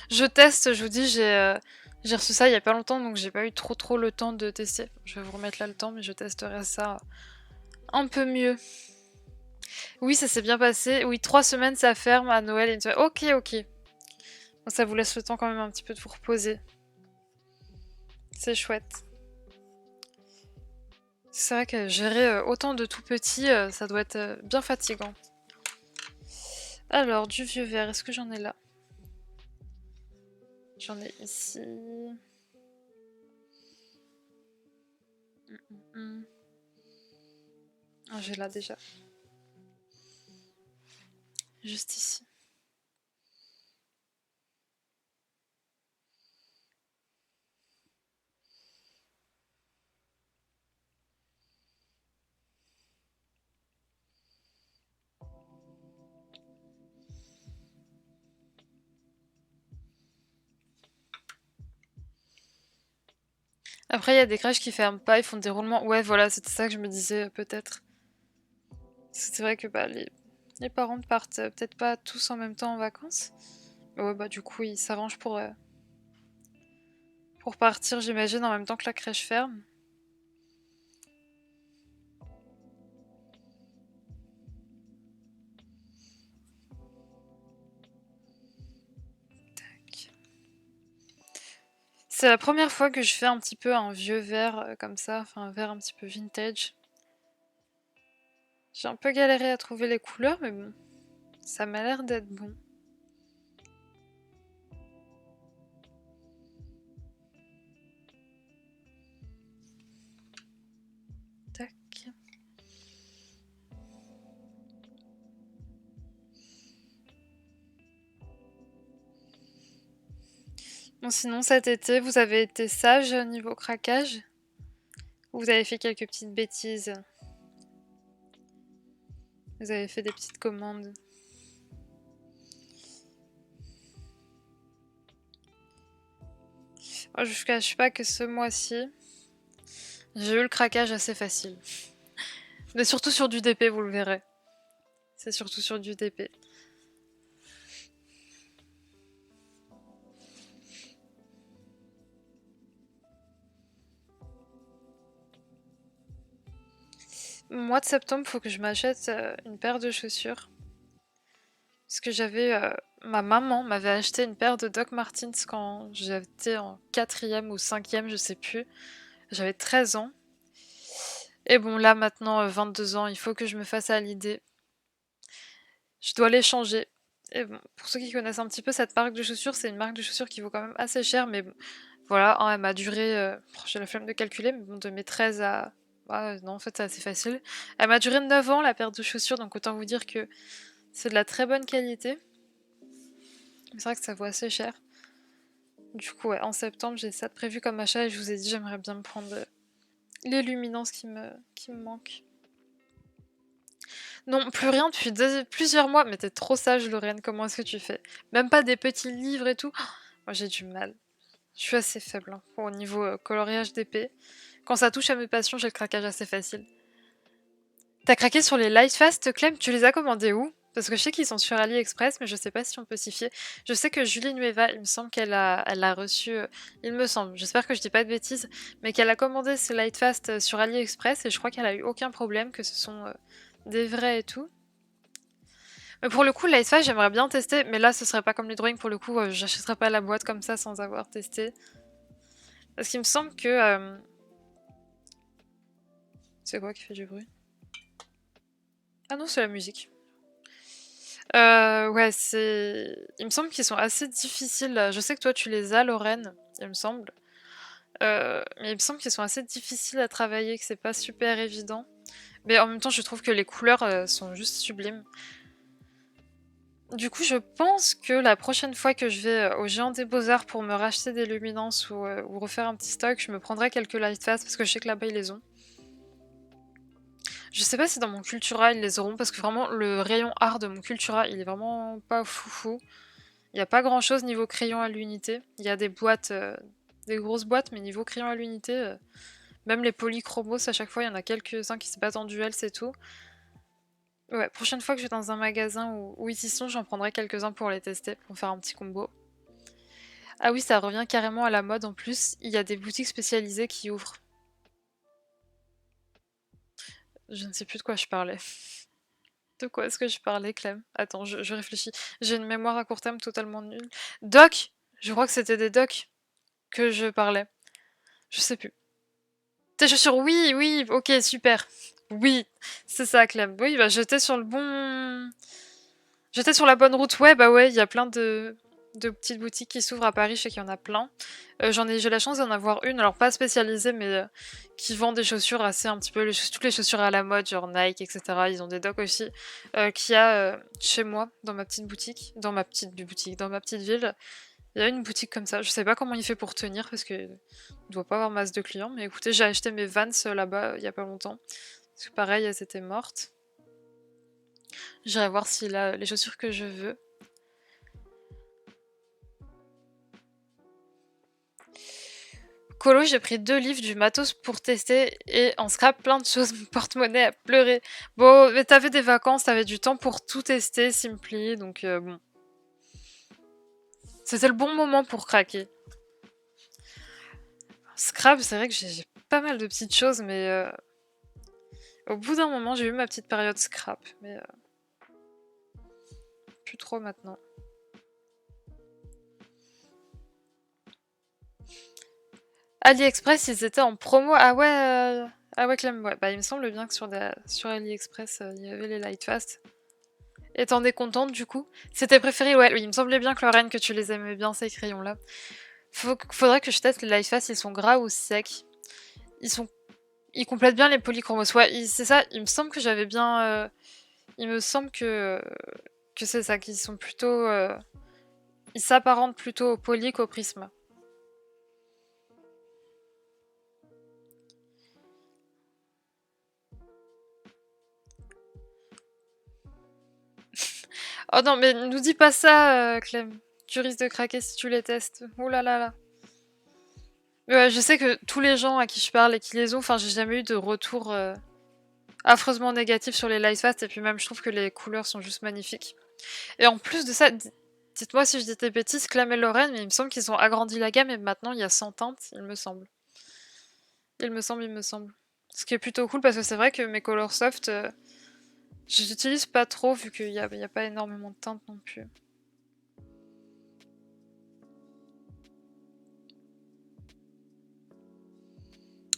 Je teste, je vous dis, j'ai reçu ça il y a pas longtemps, donc j'ai pas eu trop le temps de tester. Je vais vous remettre là le temps, mais je testerai ça un peu mieux. Oui, ça s'est bien passé. Oui, 3 semaines, ça ferme à Noël. Et ok. Bon, ça vous laisse le temps quand même un petit peu de vous reposer. C'est chouette. C'est vrai que gérer autant de tout petits, ça doit être bien fatigant. Alors, du vieux verre, est-ce que j'en ai là? J'en ai ici. Ah, j'ai là déjà. Juste ici. Après, il y a des crèches qui ferment pas, ils font des roulements. Ouais, voilà, c'était ça que je me disais, peut-être. C'est vrai que bah, les parents partent peut-être pas tous en même temps en vacances. Mais ouais, bah du coup, ils s'arrangent pour partir, j'imagine, en même temps que la crèche ferme. Tac. C'est la première fois que je fais un petit peu un vieux verre comme ça, enfin un verre un petit peu vintage. J'ai un peu galéré à trouver les couleurs, mais bon, ça m'a l'air d'être bon. Tac. Bon, sinon cet été, vous avez été sage niveau craquage? Ou vous avez fait quelques petites bêtises? Vous avez fait des petites commandes? Oh, je ne cache pas que ce mois-ci, j'ai eu le craquage assez facile. Mais surtout sur du DP, vous le verrez. C'est surtout sur du DP. mois de septembre, faut que je m'achète une paire de chaussures. Parce que ma maman m'avait acheté une paire de Doc Martens quand j'étais en 4e ou 5e, je sais plus. J'avais 13 ans. Et bon, là maintenant, 22 ans, il faut que je me fasse à l'idée. Je dois les changer. Et bon, pour ceux qui connaissent un petit peu cette marque de chaussures, c'est une marque de chaussures qui vaut quand même assez cher, mais bon, voilà, hein, elle m'a duré, j'ai la flemme de calculer, mais bon, de mes 13 à... Ah, non, en fait, c'est assez facile. Elle m'a duré 9 ans, la paire de chaussures, donc autant vous dire que c'est de la très bonne qualité. Mais c'est vrai que ça vaut assez cher. Du coup, ouais, en septembre, j'ai ça de prévu comme achat, et je vous ai dit, j'aimerais bien me prendre les luminances qui me manquent. Non, plus rien depuis plusieurs mois. Mais t'es trop sage, Lorraine, comment est-ce que tu fais? Même pas des petits livres et tout? Moi, j'ai du mal. Je suis assez faible hein, au niveau coloriage d'épée. Quand ça touche à mes passions, j'ai le craquage assez facile. T'as craqué sur les Lightfast, Clem? Tu les as commandés où? Parce que je sais qu'ils sont sur AliExpress, mais je sais pas si on peut s'y fier. Je sais que Julie Nueva, il me semble elle a reçu... il me semble, j'espère que je dis pas de bêtises, mais qu'elle a commandé ces Lightfast sur AliExpress, et je crois qu'elle a eu aucun problème, que ce sont des vrais et tout. Mais pour le coup, Lightfast, j'aimerais bien tester, mais là, ce serait pas comme les drawings, pour le coup, j'achèterais pas la boîte comme ça sans avoir testé. Parce qu'il me semble que... C'est quoi qui fait du bruit? Ah non, c'est la musique. Ouais, c'est... Il me semble qu'ils sont assez difficiles. Je sais que toi, tu les as, Lorraine, il me semble. Mais il me semble qu'ils sont assez difficiles à travailler, que c'est pas super évident. Mais en même temps, je trouve que les couleurs sont juste sublimes. Du coup, je pense que la prochaine fois que je vais au Géant des Beaux-Arts pour me racheter des luminances ou refaire un petit stock, je me prendrai quelques Lightfast parce que je sais que là-bas ils les ont. Je sais pas si dans mon Cultura ils les auront parce que vraiment le rayon art de mon Cultura il est vraiment pas foufou. Il n'y a pas grand chose niveau crayon à l'unité. Il y a des boîtes, des grosses boîtes, mais niveau crayon à l'unité, même les polychromos à chaque fois il y en a quelques-uns qui se battent en duel, c'est tout. Ouais, prochaine fois que je vais dans un magasin où ils y sont, j'en prendrai quelques-uns pour les tester, pour faire un petit combo. Ah oui, ça revient carrément à la mode en plus, il y a des boutiques spécialisées qui ouvrent. Je ne sais plus de quoi je parlais. De quoi est-ce que je parlais, Clem? Attends, je réfléchis. J'ai une mémoire à court terme totalement nulle. Doc! Je crois que c'était des docs que je parlais. Je sais plus. Tes chaussures, oui, oui, ok, super. Oui, c'est ça, Clem. Oui, bah j'étais sur le bon... J'étais sur la bonne route. Ouais, bah ouais, il y a plein de petites boutiques qui s'ouvrent à Paris, je sais qu'il y en a plein. J'ai la chance d'en avoir une, alors pas spécialisée, mais qui vend des chaussures assez un petit peu, toutes les chaussures à la mode, genre Nike, etc. Ils ont des docks aussi, qu'il y a chez moi, dans ma petite boutique, dans ma petite ville. Il y a une boutique comme ça. Je sais pas comment il fait pour tenir, parce que il doit pas avoir masse de clients, mais écoutez, j'ai acheté mes Vans là-bas il y a pas longtemps. Parce que pareil, elles étaient mortes. J'irai voir s'il a les chaussures que je veux. Colo, j'ai pris 2 livres, du matos pour tester et en scrap plein de choses, mon porte-monnaie a pleuré. Bon, mais t'avais des vacances, t'avais du temps pour tout tester, Simply, donc bon. C'était le bon moment pour craquer. Scrap, c'est vrai que j'ai pas mal de petites choses, mais au bout d'un moment, j'ai eu ma petite période scrap, mais plus trop maintenant. AliExpress, ils étaient en promo. Ah ouais, Clem, ouais. Bah, il me semble bien que sur AliExpress, il y avait les Lightfast. Et t'en es contente du coup? C'était préféré, ouais, oui, il me semblait bien, Lorraine, que tu les aimais bien ces crayons-là. Faudrait que je teste les Lightfast, ils sont gras ou secs. Ils sont... Ils complètent bien les polychromos. Ouais, c'est ça, il me semble que j'avais bien... Il me semble que c'est ça, qu'ils sont plutôt... Ils s'apparentent plutôt au poly qu'au prisme. Oh non, mais nous dis pas ça, Clem. Tu risques de craquer si tu les testes. Ouh là là là. Ouais, je sais que tous les gens à qui je parle et qui les ont, enfin, j'ai jamais eu de retour affreusement négatif sur les Lightfast, et puis même, je trouve que les couleurs sont juste magnifiques. Et en plus de ça, dites-moi si je dis des bêtises, Clem et Lorraine, mais il me semble qu'ils ont agrandi la gamme et maintenant il y a 100 teintes, il me semble. Il me semble. Ce qui est plutôt cool parce que c'est vrai que mes colors soft, je les utilise pas trop vu qu'il y a pas énormément de teintes non plus.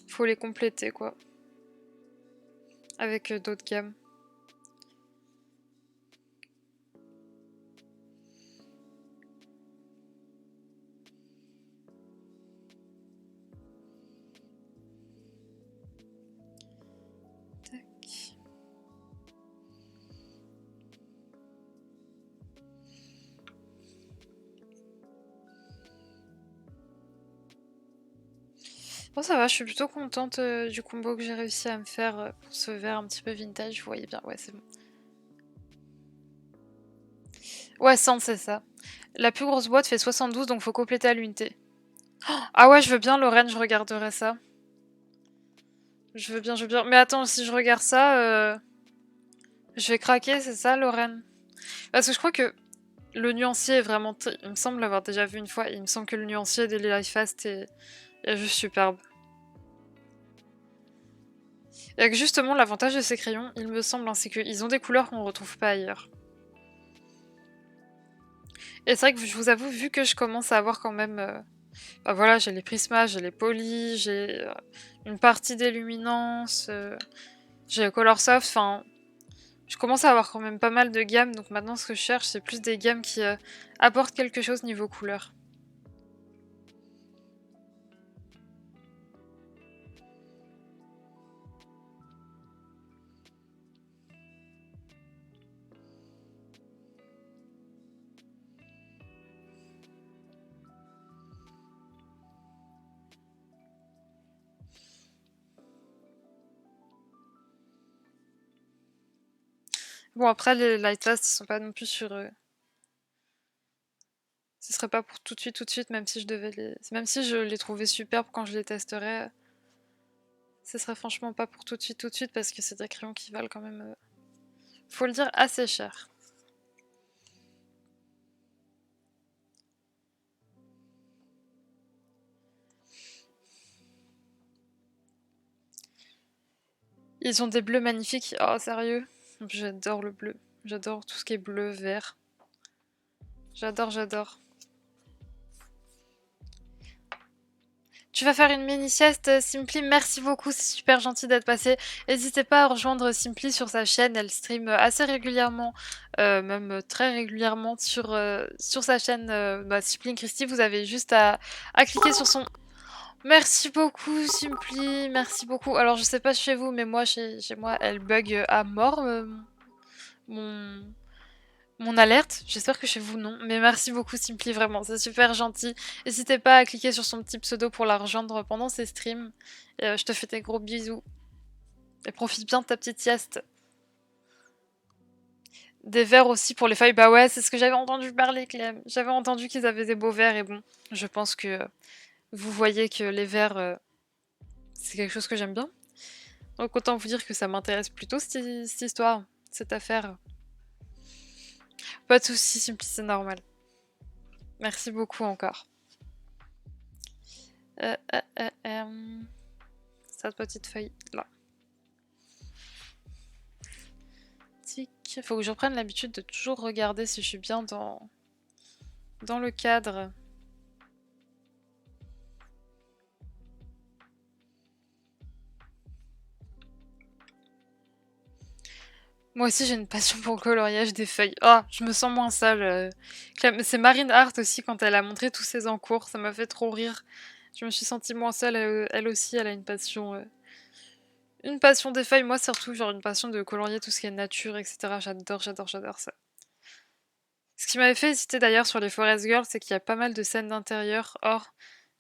Faut les compléter quoi. Avec d'autres gammes. Bon ça va, je suis plutôt contente du combo que j'ai réussi à me faire pour ce verre un petit peu vintage, vous voyez bien, ouais c'est bon. Ouais 100 c'est ça. La plus grosse boîte fait 72 donc faut compléter à l'unité. Oh, ah ouais je veux bien Lorraine, je regarderai ça. Je veux bien, je veux bien. Mais attends, si je regarde ça, je vais craquer, c'est ça Lorraine? Parce que je crois que le nuancier est vraiment... Il me semble l'avoir déjà vu une fois, il me semble que le nuancier des Life Fast est juste superbe. Et que justement, l'avantage de ces crayons, il me semble, hein, c'est qu'ils ont des couleurs qu'on retrouve pas ailleurs. Et c'est vrai que je vous avoue, vu que je commence à avoir quand même... bah voilà, j'ai les prismas, j'ai les polis, j'ai une partie des luminances, j'ai les color soft, enfin... Je commence à avoir quand même pas mal de gammes, donc maintenant ce que je cherche, c'est plus des gammes qui apportent quelque chose niveau couleur. Bon après les light fast ils sont pas non plus sur... Ce serait pas pour tout de suite, même si je devais les... Même si je les trouvais superbes quand je les testerais. Ce serait franchement pas pour tout de suite parce que c'est des crayons qui valent quand même... faut le dire, assez cher. Ils ont des bleus magnifiques. Oh sérieux? J'adore le bleu. J'adore tout ce qui est bleu, vert. J'adore, j'adore. Tu vas faire une mini sieste, Simply, merci beaucoup, c'est super gentil d'être passé. N'hésitez pas à rejoindre Simply sur sa chaîne, elle stream assez régulièrement, même très régulièrement sur sa chaîne Simply Christy. Vous avez juste à cliquer sur son... Merci beaucoup Simply, merci beaucoup. Alors je sais pas chez vous, mais moi chez moi elle bug à mort mon, mon alerte. J'espère que chez vous non, mais merci beaucoup Simply, vraiment, c'est super gentil. N'hésitez pas à cliquer sur son petit pseudo pour la rejoindre pendant ses streams. Et, je te fais des gros bisous. Et profite bien de ta petite sieste. Des verres aussi pour les feuilles, bah ouais, c'est ce que j'avais entendu parler Clem. J'avais entendu qu'ils avaient des beaux verres et bon, je pense que vous voyez que les verres, c'est quelque chose que j'aime bien. Donc autant vous dire que ça m'intéresse plutôt cette histoire, cette affaire. Pas de soucis, Simply, c'est normal. Merci beaucoup encore. Cette petite feuille là. Tic. Faut que je reprenne l'habitude de toujours regarder si je suis bien dans le cadre. Moi aussi j'ai une passion pour le coloriage des feuilles. Oh, je me sens moins seule. C'est Marine Hart aussi quand elle a montré tous ses encours, ça m'a fait trop rire. Je me suis sentie moins seule, elle aussi elle a une passion. Une passion des feuilles, moi surtout genre une passion de colorier tout ce qui est nature, etc. J'adore, j'adore, j'adore ça. Ce qui m'avait fait hésiter d'ailleurs sur les Forest Girls, c'est qu'il y a pas mal de scènes d'intérieur. Or,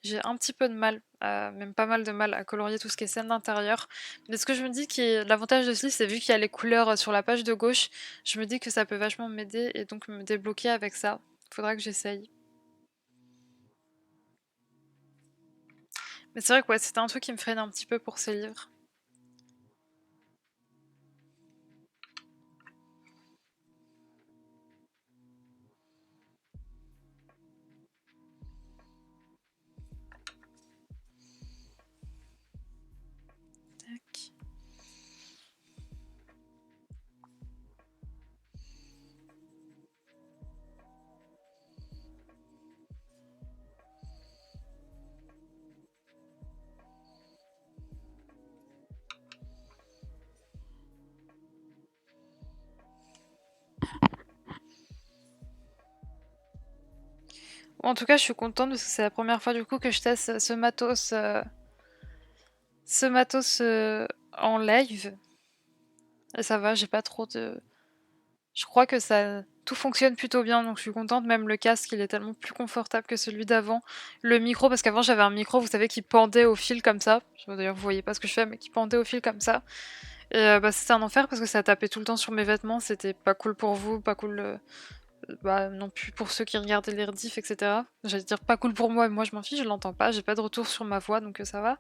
j'ai un petit peu de mal, même pas mal de mal à colorier tout ce qui est scène d'intérieur. Mais ce que je me dis qui est l'avantage de ce livre, c'est vu qu'il y a les couleurs sur la page de gauche, je me dis que ça peut vachement m'aider et donc me débloquer avec ça. Faudra que j'essaye. Mais c'est vrai que ouais, c'était un truc qui me freine un petit peu pour ces livres. Tac. En tout cas, je suis contente parce que c'est la première fois du coup que je teste ce matos en live. Et ça va, j'ai pas trop de... Je crois que ça... Tout fonctionne plutôt bien, donc je suis contente. Même le casque, il est tellement plus confortable que celui d'avant. Le micro, parce qu'avant j'avais un micro, vous savez, qui pendait au fil comme ça. D'ailleurs, vous voyez pas ce que je fais, mais qui pendait au fil comme ça. Et bah, c'était un enfer parce que ça tapait tout le temps sur mes vêtements. C'était pas cool pour vous, pas cool bah, non plus pour ceux qui regardaient les rediffs, etc. J'allais dire pas cool pour moi, mais moi je m'en fiche, je l'entends pas. J'ai pas de retour sur ma voix, donc ça va.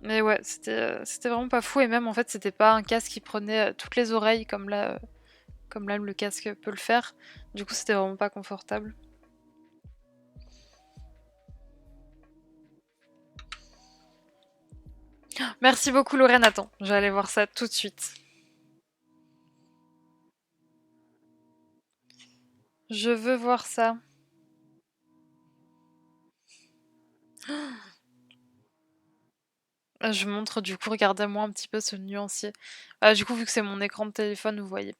Mais ouais, c'était vraiment pas fou. Et même en fait, c'était pas un casque qui prenait toutes les oreilles comme là le casque peut le faire. Du coup, c'était vraiment pas confortable. Merci beaucoup Lorraine, attends, je vais aller voir ça tout de suite. Je veux voir ça. Je montre du coup, regardez-moi un petit peu ce nuancier. Du coup, vu que c'est mon écran de téléphone, vous voyez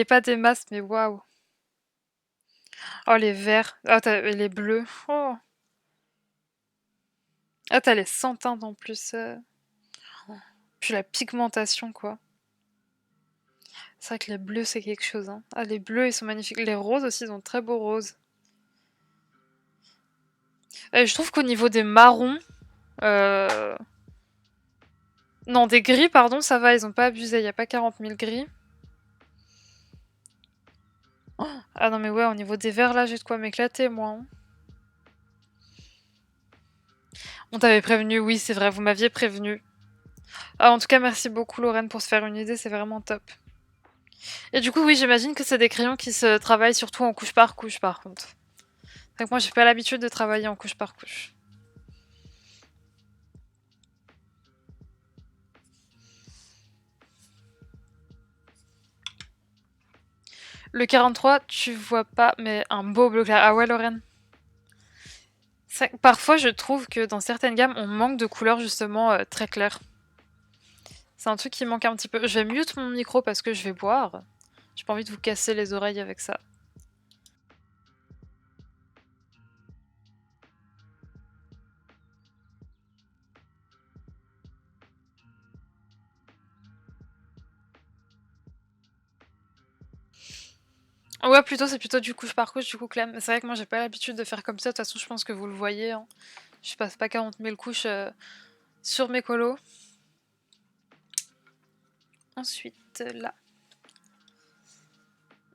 pas des masses, mais waouh. Oh les verts, oh t'as les bleus. Oh, ah t'as les sans teintes en plus. Puis la pigmentation quoi. C'est vrai que les bleus c'est quelque chose. Hein. Ah les bleus ils sont magnifiques. Les roses aussi ils ont de très beaux roses. Et je trouve qu'au niveau des marrons, euh... non des gris pardon ça va, ils ont pas abusé. Il y a pas 40 000 gris. Oh, ah non mais ouais au niveau des verts là j'ai de quoi m'éclater moi. Hein. On t'avait prévenu, oui c'est vrai, vous m'aviez prévenu. Ah, en tout cas merci beaucoup Lorraine pour se faire une idée, c'est vraiment top. Et du coup oui j'imagine que c'est des crayons qui se travaillent surtout en couche par couche par contre. Donc moi j'ai pas l'habitude de travailler en couche par couche. Le 43, tu vois pas, mais un beau bleu clair. Ah ouais Lorraine. Parfois je trouve que dans certaines gammes on manque de couleurs justement très claires. C'est un truc qui manque un petit peu. Je vais mute mon micro parce que je vais boire. J'ai pas envie de vous casser les oreilles avec ça. Ouais, plutôt, c'est plutôt du couche par couche, du coup, Clem. C'est vrai que moi, j'ai pas l'habitude de faire comme ça. De toute façon, je pense que vous le voyez. Hein. Je passe pas 40 000 couches sur mes colos. Ensuite, là.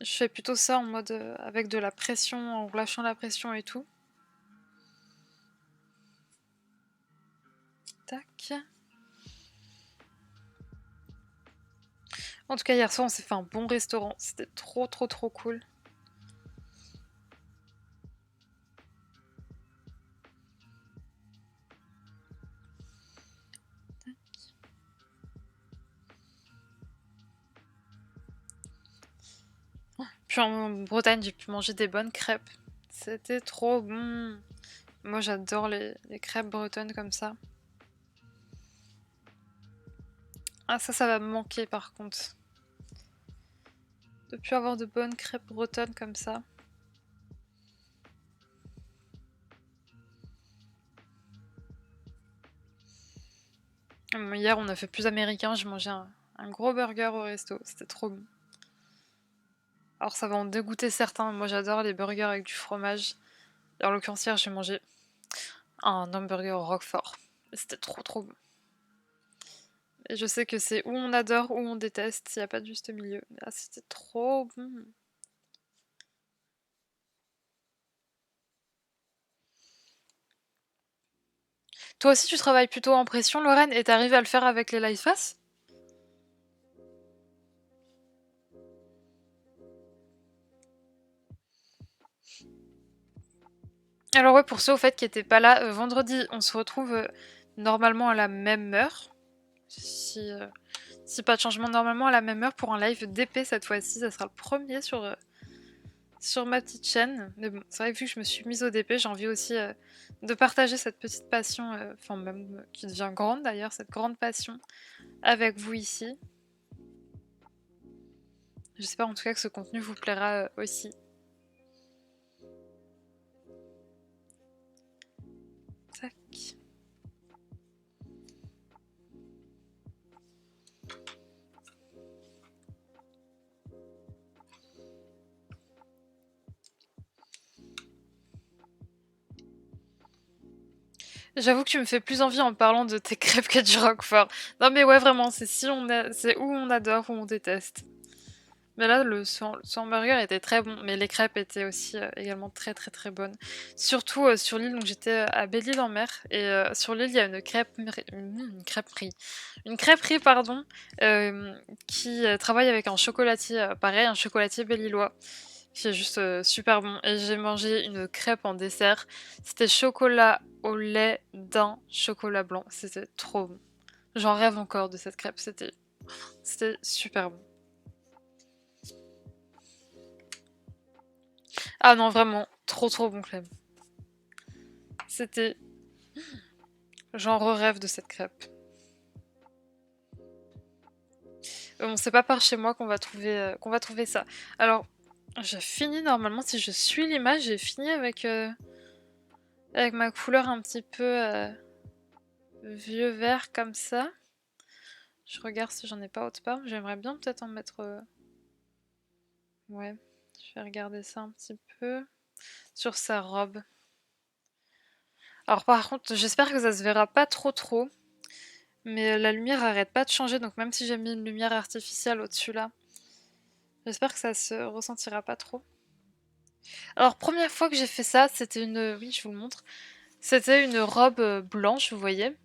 Je fais plutôt ça en mode avec de la pression, en relâchant la pression et tout. Tac. En tout cas, hier soir, on s'est fait un bon restaurant. C'était trop, trop, trop cool. Puis en Bretagne, j'ai pu manger des bonnes crêpes. C'était trop bon. Moi, j'adore les crêpes bretonnes comme ça. Ah, ça va me manquer par contre. De plus avoir de bonnes crêpes bretonnes comme ça. Hier, on a fait plus américain. J'ai mangé un gros burger au resto. C'était trop bon. Alors, ça va en dégoûter certains. Moi, j'adore les burgers avec du fromage. Et en l'occurrence, hier, j'ai mangé un hamburger au Roquefort. C'était trop, trop bon. Et je sais que c'est où on adore, où on déteste. Il n'y a pas de juste milieu. Ah, c'était trop bon. Toi aussi, tu travailles plutôt en pression, Lorraine, et t'arrives à le faire avec les light face? Alors ouais, pour ceux au fait qui étaient pas là, vendredi, on se retrouve normalement à la même heure. Si pas de changement, normalement à la même heure pour un live d'épée cette fois-ci. Ça sera le premier sur ma petite chaîne. Mais bon, c'est vrai que vu que je me suis mise au DP, j'ai envie aussi de partager cette petite passion, enfin même qui devient grande d'ailleurs, cette grande passion avec vous ici. J'espère en tout cas que ce contenu vous plaira aussi. Tac. J'avoue que tu me fais plus envie en parlant de tes crêpes que du roquefort. Non mais ouais vraiment, c'est où on adore ou on déteste. Mais là le hamburger était très bon, mais les crêpes étaient aussi également très très très bonnes. Surtout sur l'île, donc j'étais à Belle-Île-en-Mer et sur l'île il y a une crêperie pardon, qui travaille avec un chocolatier, pareil un chocolatier bellilois. Qui est juste super bon. Et j'ai mangé une crêpe en dessert. C'était chocolat au lait d'un chocolat blanc. C'était trop bon. J'en rêve encore de cette crêpe. C'était super bon. Ah non, vraiment, trop trop bon Clem. C'était... J'en rêve de cette crêpe. Bon, c'est pas par chez moi qu'on va trouver ça. Alors, j'ai fini normalement, si je suis l'image, j'ai fini avec ma couleur un petit peu vieux vert comme ça. Je regarde si j'en ai pas autre part. J'aimerais bien peut-être en mettre... Ouais, je vais regarder ça un petit peu. Sur sa robe. Alors par contre, j'espère que ça se verra pas trop trop. Mais la lumière arrête pas de changer, donc même si j'ai mis une lumière artificielle au-dessus là, j'espère que ça se ressentira pas trop. Alors première fois que j'ai fait ça, c'était une... Oui, je vous le montre. C'était une robe blanche, vous voyez.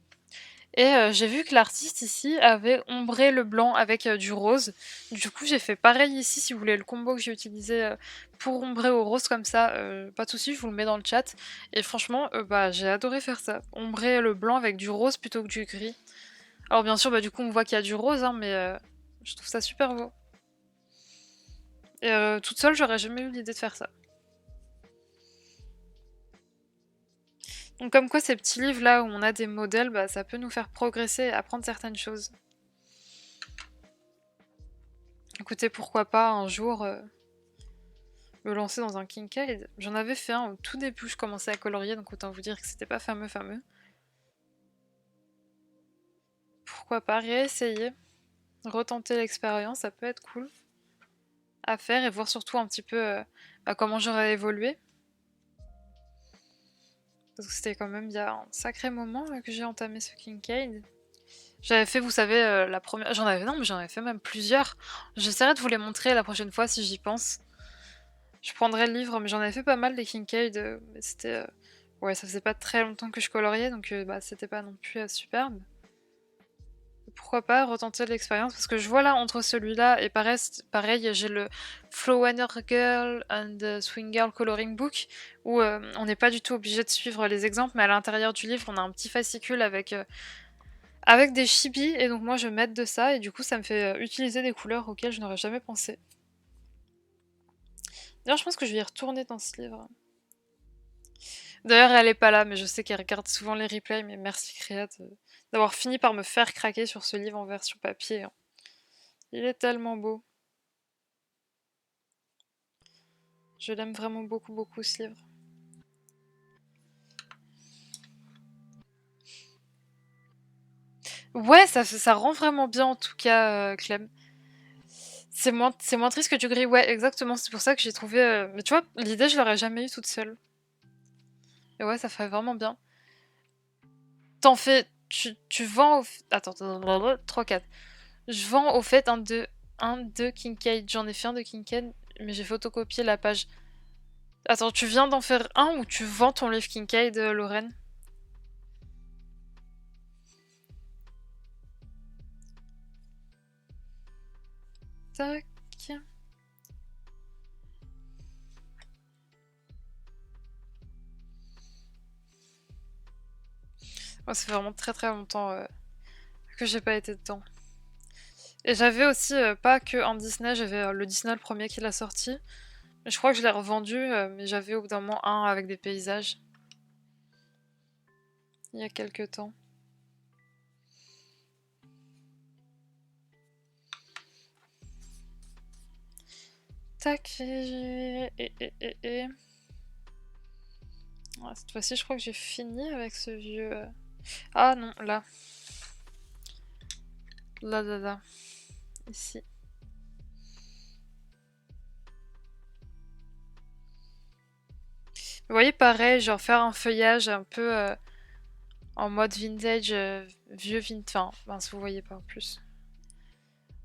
Et j'ai vu que l'artiste ici avait ombré le blanc avec du rose. Du coup, j'ai fait pareil ici. Si vous voulez le combo que j'ai utilisé pour ombrer au rose comme ça, pas de soucis, je vous le mets dans le chat. Et franchement, bah, j'ai adoré faire ça. Ombrer le blanc avec du rose plutôt que du gris. Alors bien sûr, bah, du coup, on voit qu'il y a du rose, hein, mais je trouve ça super beau. Et toute seule, j'aurais jamais eu l'idée de faire ça. Donc comme quoi, ces petits livres là où on a des modèles, bah, ça peut nous faire progresser et apprendre certaines choses. Écoutez, pourquoi pas un jour me lancer dans un Kincaid. J'en avais fait un au tout début, je commençais à colorier, donc autant vous dire que c'était pas fameux. Pourquoi pas réessayer, retenter l'expérience, ça peut être cool à faire et voir surtout un petit peu bah, comment j'aurais évolué. Parce que c'était quand même il y a un sacré moment que j'ai entamé ce Kincaid. J'avais fait, vous savez, la première... Non, mais j'en avais fait même plusieurs. J'essaierai de vous les montrer la prochaine fois si j'y pense. Je prendrai le livre, mais j'en avais fait pas mal des Kincaid. Mais c'était... Ouais, ça faisait pas très longtemps que je coloriais, donc bah, c'était pas non plus superbe. Pourquoi pas retenter l'expérience, parce que je vois là entre celui-là et pareil j'ai le Flower Girl and the Swing Girl Coloring Book, où on n'est pas du tout obligé de suivre les exemples, mais à l'intérieur du livre on a un petit fascicule avec des chibis, et donc moi je m'aide de ça, et du coup ça me fait utiliser des couleurs auxquelles je n'aurais jamais pensé. D'ailleurs je pense que je vais y retourner dans ce livre. D'ailleurs elle est pas là, mais je sais qu'elle regarde souvent les replays, mais merci Créa d'avoir fini par me faire craquer sur ce livre en version papier. Hein. Il est tellement beau. Je l'aime vraiment beaucoup beaucoup ce livre. Ouais, ça rend vraiment bien en tout cas, Clem. C'est moins triste que du gris, ouais, exactement. C'est pour ça que j'ai trouvé. Mais tu vois, l'idée, je l'aurais jamais eue toute seule. Et ouais, ça ferait vraiment bien. T'en fais. Tu vends au. Attends, 3, 4. Je vends au fait un de Kincaid. J'en ai fait un de Kincaid, mais j'ai photocopié la page. Attends, tu viens d'en faire un ou tu vends ton livre Kincaid, Lorraine? Tac. Moi, ça fait vraiment très très longtemps que j'ai pas été dedans. Et j'avais aussi pas que un Disney, j'avais le Disney le premier qui l'a sorti. Mais je crois que je l'ai revendu, mais j'avais au bout d'un moment un avec des paysages. Il y a quelques temps. Tac. Et. Ouais, cette fois-ci, je crois que j'ai fini avec ce vieux... Ah non, là. Là, là, là. Ici. Vous voyez, pareil, genre faire un feuillage un peu en mode vintage, vieux vintage. Enfin, mince, vous voyez pas en plus.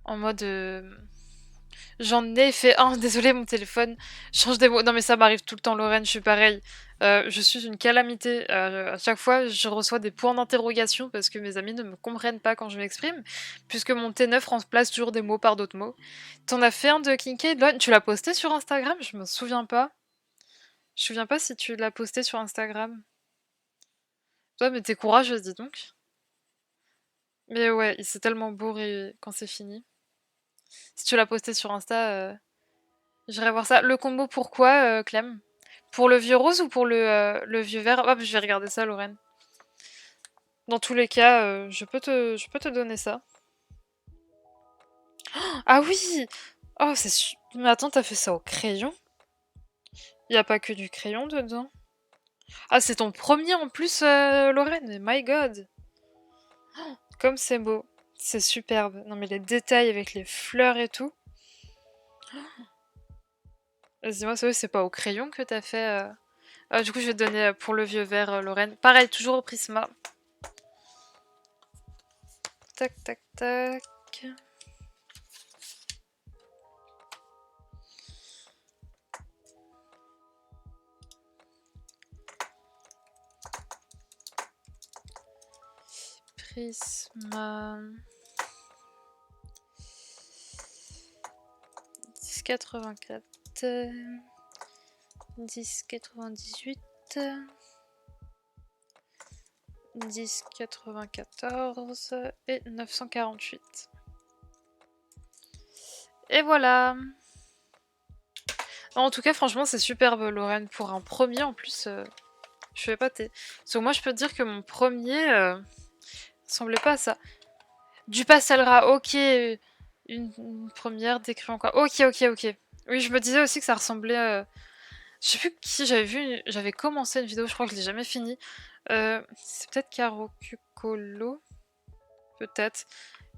En mode... J'en ai fait un, désolé mon téléphone, change des mots. Non mais ça m'arrive tout le temps Lorraine, je suis pareil. Je suis une calamité. À chaque fois, je reçois des points d'interrogation parce que mes amis ne me comprennent pas quand je m'exprime, puisque mon T9 remplace toujours des mots par d'autres mots. T'en as fait un de Kincaid, Lorraine? Tu l'as posté sur Instagram? Je me souviens pas. Je me souviens pas si tu l'as posté sur Instagram. Toi, mais t'es courageuse, dis donc. Mais ouais, c'est tellement beau quand c'est fini. Si tu l'as posté sur Insta, j'irai voir ça. Le combo pourquoi, Clem? Pour le vieux rose ou pour le vieux vert? Hop, je vais regarder ça, Lorraine. Dans tous les cas, je peux te donner ça. Ah oui! Oh, mais attends, t'as fait ça au crayon? Y a pas que du crayon dedans? Ah, c'est ton premier en plus, Lorraine? My God! Comme c'est beau. C'est superbe. Non mais les détails avec les fleurs et tout. Dis-moi, c'est pas au crayon que t'as fait... Ah, du coup, je vais te donner pour le vieux vert, Lorraine. Pareil, toujours au Prisma. Tac, tac, tac. Prisma. 10,84. 10,98. 10,94 et 948. Et voilà. En tout cas, franchement, c'est superbe, Lorraine. Pour un premier, en plus, je suis épatée. Parce que moi, je peux te dire que mon premier ressemblait pas à ça. Du pastel ras, ok. Une première décrit encore. Ok, ok, ok. Oui, je me disais aussi que ça ressemblait... Je sais plus qui j'avais vu, j'avais commencé une vidéo, je crois que je l'ai jamais fini. C'est peut-être Caro Cucolo, peut-être,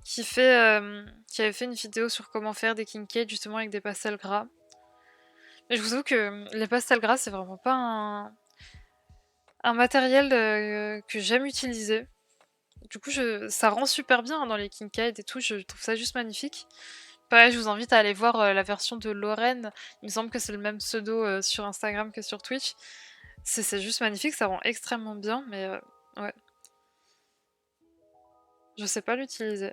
qui avait fait une vidéo sur comment faire des Kincaid justement avec des pastels gras. Mais je vous avoue que les pastels gras, c'est vraiment pas un matériel que j'aime utiliser. Du coup, ça rend super bien hein, dans les Kincaid et tout, je trouve ça juste magnifique. Pareil, je vous invite à aller voir la version de Lorraine. Il me semble que c'est le même pseudo sur Instagram que sur Twitch. C'est juste magnifique, ça rend extrêmement bien, mais ouais. Je sais pas l'utiliser.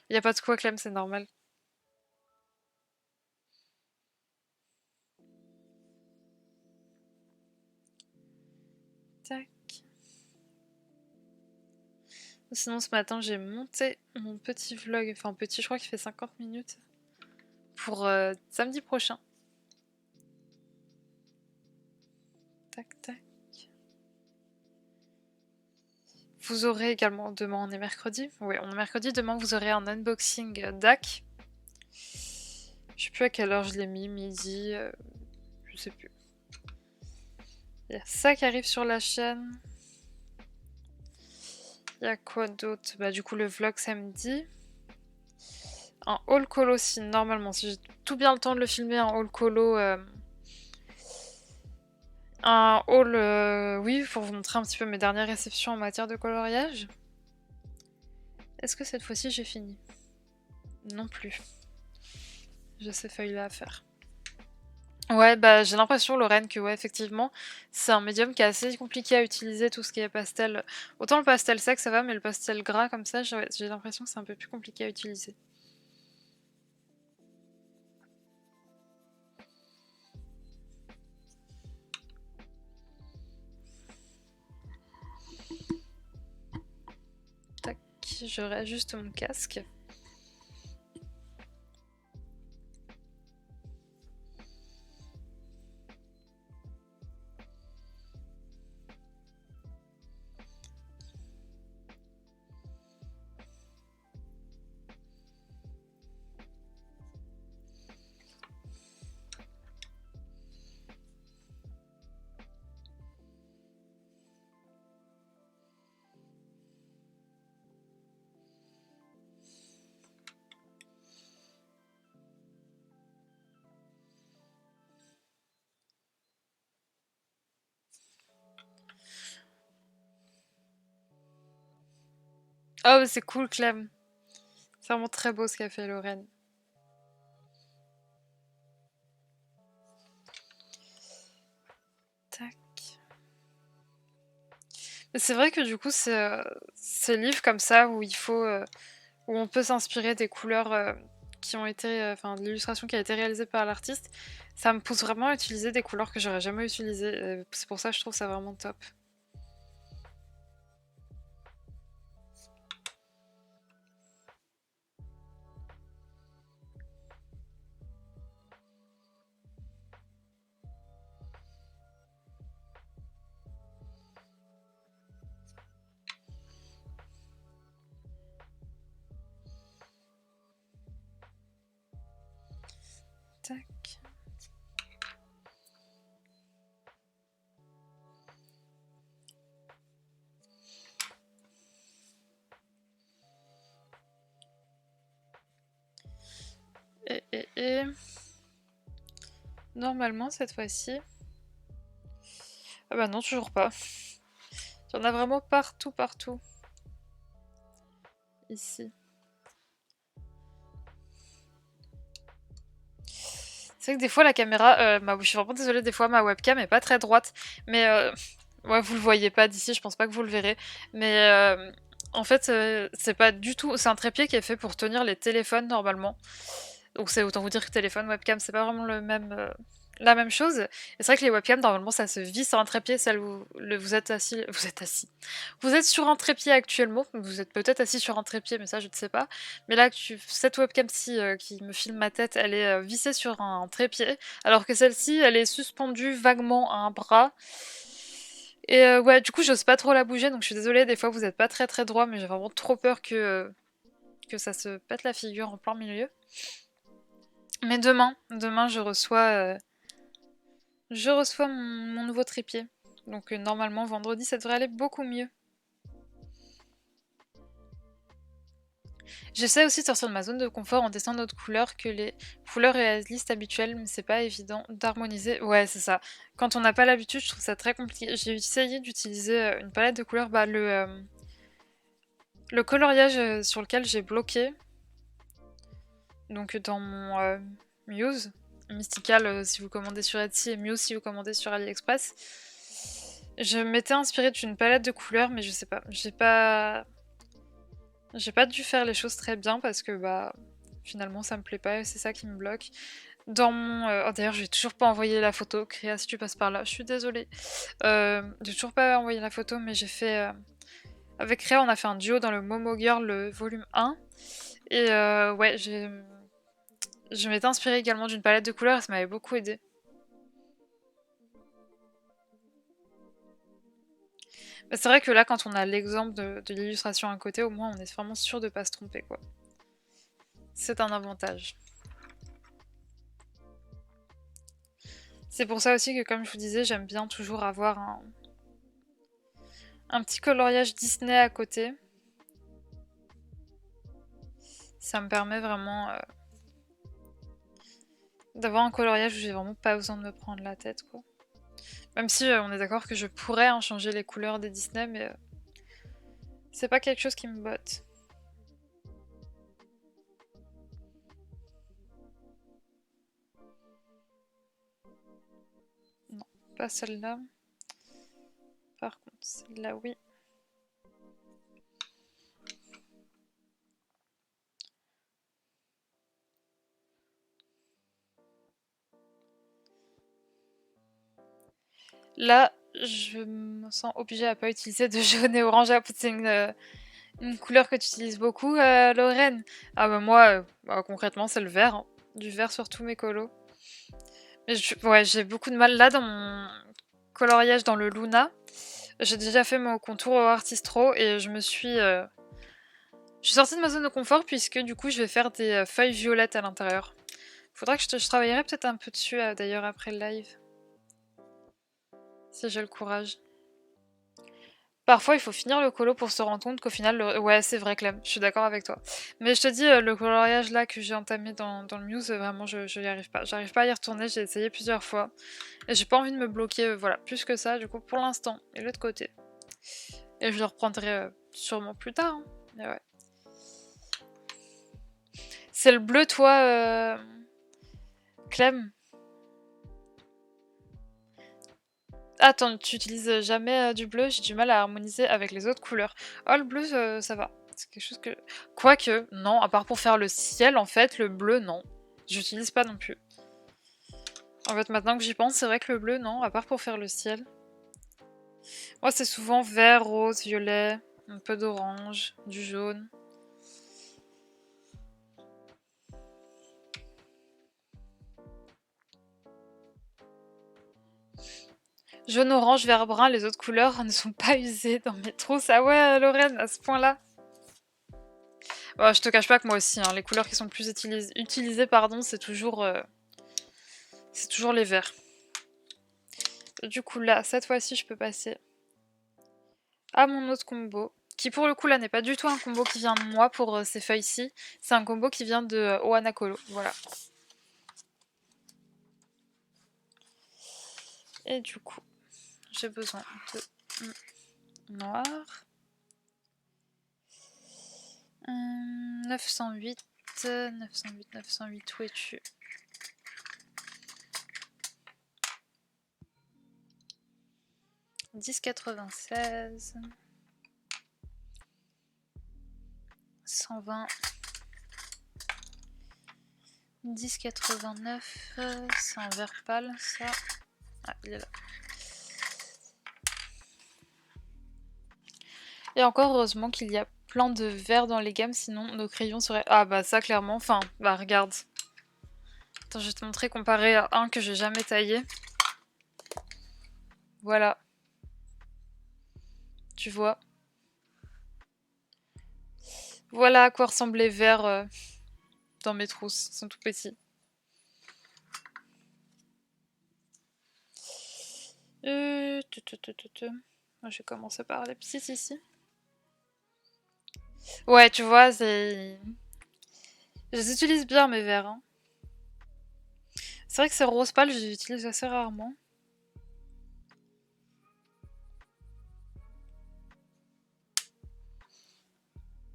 Y a pas de quoi, Clem, c'est normal. Tac. Sinon, ce matin, j'ai monté mon petit vlog, enfin petit, je crois qu'il fait 50 minutes, pour samedi prochain. Tac, tac. Vous aurez également, demain on est mercredi. Oui, on est mercredi, demain vous aurez un unboxing DAC. Je sais plus à quelle heure je l'ai mis, midi, je sais plus. Il y a ça qui arrive sur la chaîne. Il y a quoi d'autre? Bah du coup le vlog samedi. Un haul colo aussi, normalement. Si j'ai tout bien le temps de le filmer, un haul colo. Un haul, oui, pour vous montrer un petit peu mes dernières réceptions en matière de coloriage. Est-ce que cette fois-ci j'ai fini? Non plus. J'ai ces feuilles-là à faire. Ouais, bah j'ai l'impression, Lorraine, que ouais, effectivement, c'est un médium qui est assez compliqué à utiliser, tout ce qui est pastel. Autant le pastel sec, ça va, mais le pastel gras, comme ça, j'ai l'impression que c'est un peu plus compliqué à utiliser. Tac, je réajuste mon casque. Oh, c'est cool, Clem. C'est vraiment très beau ce qu'a fait Lorraine. Tac. Mais c'est vrai que du coup, ces livres comme ça où il faut, où on peut s'inspirer des couleurs qui ont été, enfin, de l'illustration qui a été réalisée par l'artiste, ça me pousse vraiment à utiliser des couleurs que j'aurais jamais utilisées. C'est pour ça que je trouve ça vraiment top. Tac. Et... Normalement, cette fois-ci... Ah bah non, toujours pas. Il y en a vraiment partout, partout. Ici. C'est vrai que des fois la caméra, je suis vraiment désolée, des fois ma webcam est pas très droite, mais ouais, vous le voyez pas d'ici, je pense pas que vous le verrez, mais en fait c'est pas du tout, c'est un trépied qui est fait pour tenir les téléphones normalement, donc c'est autant vous dire que téléphone, webcam, c'est pas vraiment le même, la même chose. Et c'est vrai que les webcams normalement ça se visse sur un trépied, celle où vous êtes assis, vous êtes sur un trépied actuellement, vous êtes peut-être assis sur un trépied, mais ça je ne sais pas. Mais là, cette webcam-ci qui me filme ma tête, elle est vissée sur un trépied, alors que celle-ci, elle est suspendue vaguement à un bras. Et ouais, du coup, j'ose pas trop la bouger, donc je suis désolée, des fois vous êtes pas très très droit, mais j'ai vraiment trop peur que ça se pète la figure en plein milieu. Mais demain je reçois mon nouveau trépied. Donc normalement, vendredi, ça devrait aller beaucoup mieux. J'essaie aussi de sortir de ma zone de confort en testant d'autres couleurs que les couleurs réalistes habituelles, mais c'est pas évident d'harmoniser. Ouais, c'est ça. Quand on n'a pas l'habitude, je trouve ça très compliqué. J'ai essayé d'utiliser une palette de couleurs, le coloriage sur lequel j'ai bloqué, donc dans mon Muse, Mystical si vous commandez sur Etsy et Muse si vous commandez sur AliExpress. Je m'étais inspirée d'une palette de couleurs, mais je sais pas, j'ai pas dû faire les choses très bien parce que bah finalement ça me plaît pas et c'est ça qui me bloque. Dans mon... Oh d'ailleurs j'ai toujours pas envoyé la photo, Créa si tu passes par là, je suis désolée. J'ai toujours pas envoyé la photo mais j'ai fait... Avec Créa on a fait un duo dans le Momo Girl le volume 1. Et ouais je m'étais inspirée également d'une palette de couleurs et ça m'avait beaucoup aidé. C'est vrai que là quand on a l'exemple de l'illustration à côté, au moins on est vraiment sûr de pas se tromper quoi. C'est un avantage. C'est pour ça aussi que comme je vous disais, j'aime bien toujours avoir un petit coloriage Disney à côté. Ça me permet vraiment d'avoir un coloriage où j'ai vraiment pas besoin de me prendre la tête quoi. Même si on est d'accord que je pourrais changer les couleurs des Disney, mais c'est pas quelque chose qui me botte. Non, pas celle-là. Par contre, celle-là, oui. Là, je me sens obligée à pas utiliser de jaune et orange. Ah, c'est une couleur que tu utilises beaucoup, Lorraine. Ah bah moi, concrètement, c'est le vert. Hein. Du vert sur tous mes colos. Mais ouais, j'ai beaucoup de mal là dans mon coloriage dans le Luna. J'ai déjà fait mon contour au Artistro et je suis sortie de ma zone de confort puisque du coup je vais faire des feuilles violettes à l'intérieur. Faudra que je travaillerai peut-être un peu dessus d'ailleurs après le live. Si j'ai le courage. Parfois il faut finir le colo pour se rendre compte qu'au final... Ouais c'est vrai Clem, je suis d'accord avec toi. Mais je te dis, le coloriage là que j'ai entamé dans le Muse, vraiment je y arrive pas. J'arrive pas à y retourner, j'ai essayé plusieurs fois. Et j'ai pas envie de me bloquer, voilà, plus que ça du coup pour l'instant. Et l'autre côté. Et je le reprendrai sûrement plus tard. Hein. Mais ouais. C'est le bleu, toi, Clem? Attends, tu utilises jamais du bleu? J'ai du mal à harmoniser avec les autres couleurs. Oh, le bleu, ça va. C'est quelque chose que... Quoique, non, à part pour faire le ciel, en fait, le bleu, non. J'utilise pas non plus. En fait, maintenant que j'y pense, c'est vrai que le bleu, non, à part pour faire le ciel. Moi, c'est souvent vert, rose, violet, un peu d'orange, du jaune. Jaune, orange, vert, brun, les autres couleurs ne sont pas usées dans mes trousses. Ah ouais, Lorraine, à ce point-là. Bah, je te cache pas que moi aussi, hein, les couleurs qui sont plus utilisées, pardon, c'est toujours les verts. Du coup là, cette fois-ci, je peux passer à mon autre combo, qui pour le coup là n'est pas du tout un combo qui vient de moi pour ces feuilles-ci, c'est un combo qui vient de Ohanakolo, voilà. Et du coup, j'ai besoin de noir. 908, 908, 908, où es-tu? « 10,96 » 120 10,89 c'est un vert pâle ça. Ah, il est là. Et encore heureusement qu'il y a plein de verts dans les gammes, sinon nos crayons seraient... Ah bah ça clairement, enfin, bah regarde. Attends, je vais te montrer comparé à un que j'ai jamais taillé. Voilà. Tu vois. Voilà à quoi ressemblent les verts dans mes trousses, ils sont tout petits. Je vais commencer par les petits ici. Ouais, tu vois, c'est... Je les utilise bien mes verres. Hein. C'est vrai que ces rose pâle, je les utilise assez rarement.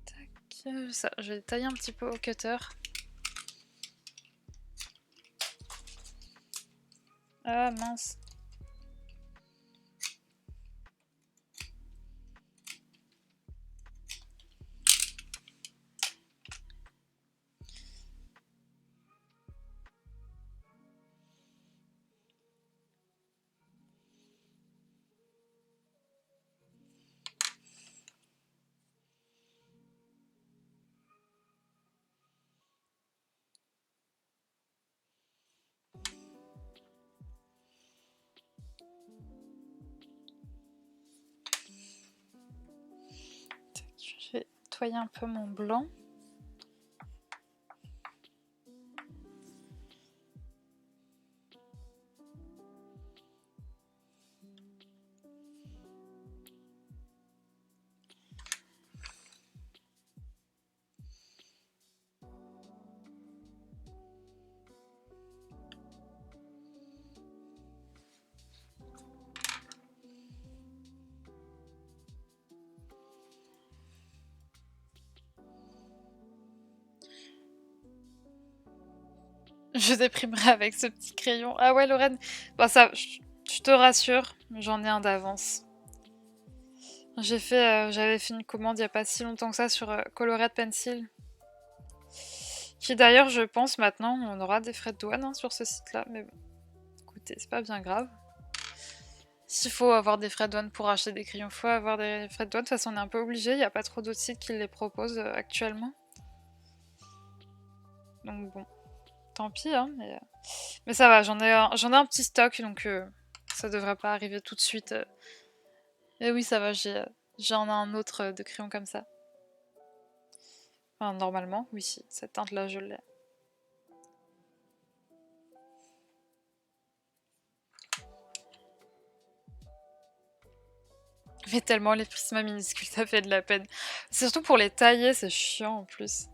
Tac, ça, je vais tailler un petit peu au cutter. Ah mince. Je vais nettoyer un peu mon blanc. Je déprimerai avec ce petit crayon. Ah ouais, Lorraine. Bah ça, je te rassure, j'en ai un d'avance. J'avais fait une commande il n'y a pas si longtemps que ça sur Colored Pencil. Qui d'ailleurs, je pense maintenant, on aura des frais de douane hein, sur ce site-là. Mais bon, écoutez, c'est pas bien grave. S'il faut avoir des frais de douane pour acheter des crayons, il faut avoir des frais de douane. De toute façon, on est un peu obligé. Il n'y a pas trop d'autres sites qui les proposent actuellement. Donc bon, tant pis, hein. Mais ça va, j'en ai un petit stock, donc ça devrait pas arriver tout de suite. Mais oui, ça va, j'en ai un autre de crayon comme ça. Enfin, normalement, oui, si, cette teinte-là, je l'ai. Mais tellement les prismas minuscules, ça fait de la peine. Surtout pour les tailler, c'est chiant en plus.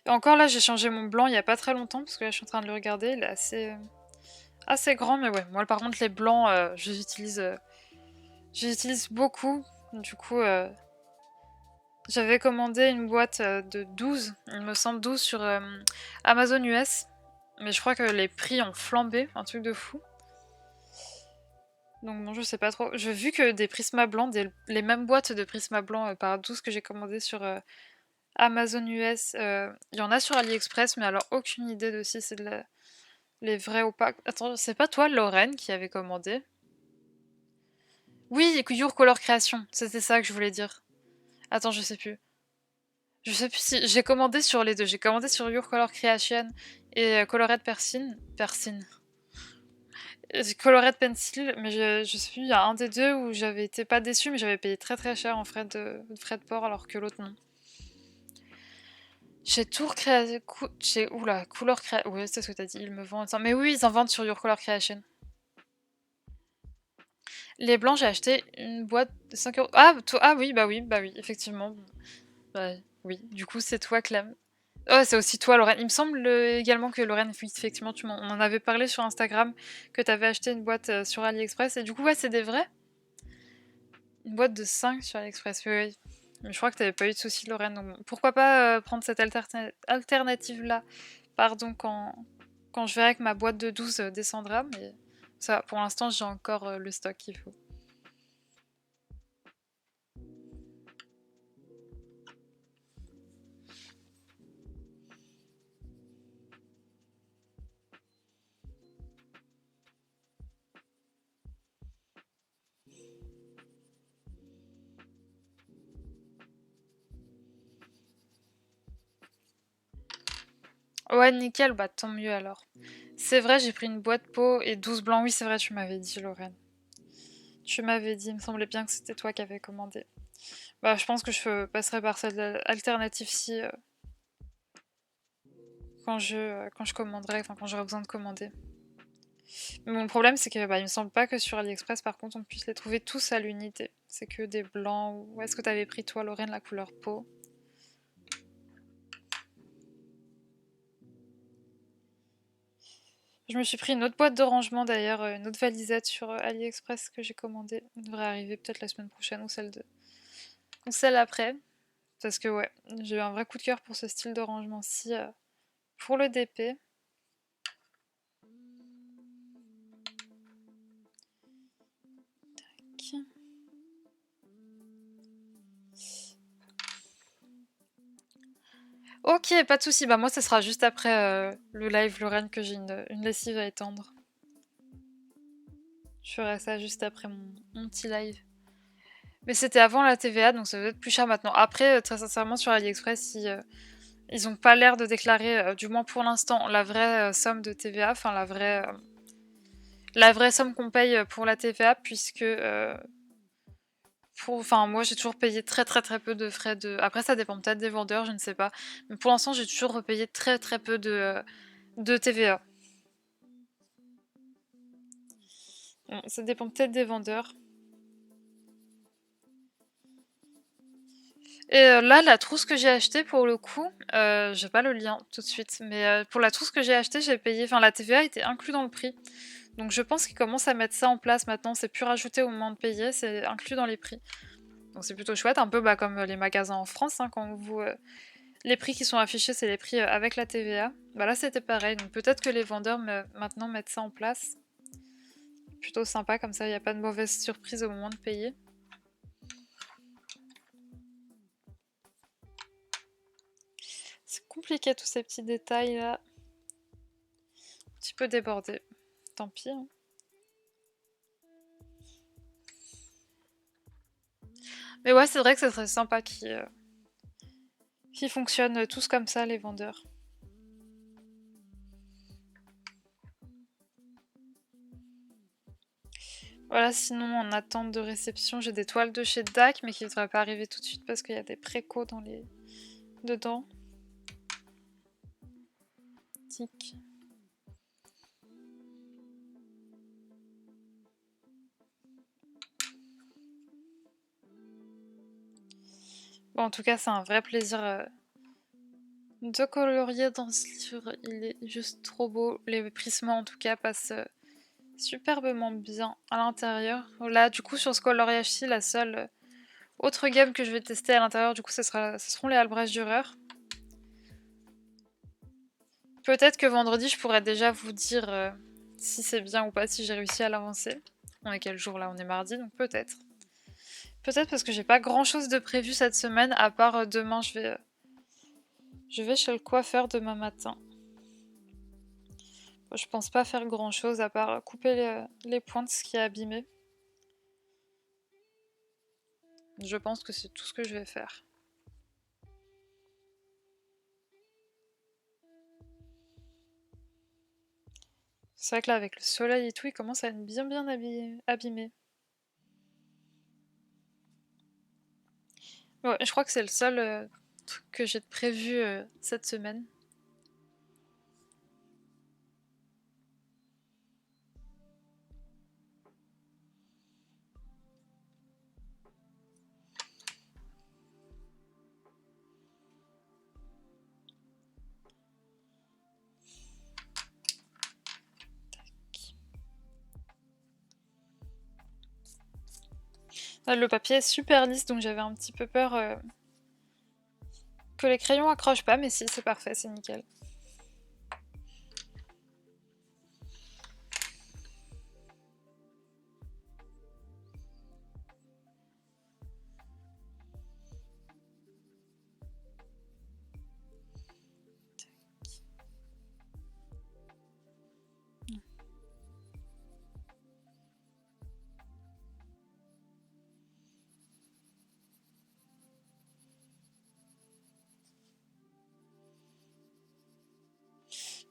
Et encore là, j'ai changé mon blanc il n'y a pas très longtemps, parce que là, je suis en train de le regarder, il est assez grand, mais ouais. Moi, par contre, les blancs, je les utilise J'utilise beaucoup, du coup, j'avais commandé une boîte de 12, il me semble 12 sur Amazon US, mais je crois que les prix ont flambé, un truc de fou. Donc bon, je sais pas trop. J'ai vu que des Prisma blancs, les mêmes boîtes de Prisma blanc par 12 que j'ai commandé sur Amazon US, il y en a sur AliExpress, mais alors aucune idée de si c'est les vrais ou pas. Attends, c'est pas toi, Lorraine, qui avait commandé? Oui, Your Color Création, c'était ça que je voulais dire. Attends, je sais plus. Je sais plus si j'ai commandé sur les deux. J'ai commandé sur Your Color Creation et Colored Persin. Colored Pencil, mais je sais plus, il y a un des deux où j'avais été pas déçue, mais j'avais payé très très cher en frais de port alors que l'autre non. Chez Tour Création. Chez. Oula, Couleur Création. Ouais, c'est ce que t'as dit, ils me vendent. Mais oui, ils en vendent sur Your Color Creation. Les blancs, j'ai acheté une boîte de 5 €. Ah, ah oui, bah oui, effectivement. Bah, oui, du coup, c'est toi, Clem. Oh, c'est aussi toi, Lorraine. Il me semble également que Lorraine, effectivement, on en avait parlé sur Instagram, que t'avais acheté une boîte sur AliExpress. Et du coup, ouais, c'est des vrais. Une boîte de 5 sur AliExpress, oui, oui. Mais je crois que t'avais pas eu de soucis, Lorraine. Donc pourquoi pas prendre cette alternative-là, pardon, quand je verrai que ma boîte de 12 descendra. Mais ça, pour l'instant, j'ai encore le stock qu'il faut. Ouais, nickel, bah tant mieux alors. C'est vrai, j'ai pris une boîte pot et 12 blancs. Oui, c'est vrai, tu m'avais dit, Lorraine. Tu m'avais dit, il me semblait bien que c'était toi qui avais commandé. Bah, je pense que je passerai par cette alternative-ci quand je commanderai, enfin quand j'aurai besoin de commander. Mais mon problème, c'est que bah, il me semble pas que sur AliExpress, par contre, on puisse les trouver tous à l'unité. C'est que des blancs. Ou est-ce que t'avais pris toi, Lorraine, la couleur peau? Je me suis pris une autre boîte de rangement d'ailleurs, une autre valisette sur AliExpress que j'ai commandée. Elle devrait arriver peut-être la semaine prochaine ou celle après. Parce que ouais, j'ai eu un vrai coup de cœur pour ce style de rangement-ci pour le DP. Ok, pas de soucis. Bah moi, ça sera juste après le live Lorraine que j'ai une lessive à étendre. Je ferai ça juste après mon petit live. Mais c'était avant la TVA, donc ça doit être plus cher maintenant. Après, très sincèrement, sur AliExpress, ils ont pas l'air de déclarer, du moins pour l'instant, la vraie somme de TVA, enfin la vraie somme qu'on paye pour la TVA, puisque enfin moi j'ai toujours payé très très très peu de frais de. Après ça dépend peut-être des vendeurs, je ne sais pas. Mais pour l'instant j'ai toujours payé très très peu de TVA. Bon, ça dépend peut-être des vendeurs. Et là, la trousse que j'ai achetée, pour le coup, j'ai pas le lien tout de suite, mais pour la trousse que j'ai achetée, j'ai payé. Enfin, la TVA était inclus dans le prix. Donc je pense qu'ils commencent à mettre ça en place maintenant. C'est plus rajouté au moment de payer, c'est inclus dans les prix. Donc c'est plutôt chouette, un peu bah, comme les magasins en France, hein, quand vous. Les prix qui sont affichés, c'est les prix avec la TVA. Bah là, c'était pareil. Donc peut-être que les vendeurs maintenant mettent ça en place. Plutôt sympa, comme ça, il n'y a pas de mauvaise surprise au moment de payer. C'est compliqué tous ces petits détails là. Un petit peu débordé. Tant pis. Hein. Mais ouais, c'est vrai que ce serait sympa qu'ils fonctionnent tous comme ça, les vendeurs. Voilà, sinon en attente de réception, j'ai des toiles de chez DAC, mais qui ne devraient pas arriver tout de suite parce qu'il y a des précos dedans. Tic. Bon, en tout cas, c'est un vrai plaisir de colorier dans ce livre. Il est juste trop beau. Les prismes, en tout cas, passent superbement bien à l'intérieur. Là, du coup, sur ce coloriage-ci, la seule autre gamme que je vais tester à l'intérieur, du coup, ce seront les Albrecht Dürer. Peut-être que vendredi, je pourrais déjà vous dire si c'est bien ou pas, si j'ai réussi à l'avancer. On est quel jour là? On est mardi, donc peut-être. Peut-être parce que j'ai pas grand-chose de prévu cette semaine, à part demain, je vais chez le coiffeur demain matin. Je pense pas faire grand-chose à part couper les pointes, ce qui est abîmé. Je pense que c'est tout ce que je vais faire. C'est vrai que là, avec le soleil et tout, il commence à être bien abîmé. Ouais, je crois que c'est le seul truc que j'ai de prévu cette semaine. Là, le papier est super lisse, donc j'avais un petit peu peur que les crayons accrochent pas, mais si, c'est parfait, c'est nickel.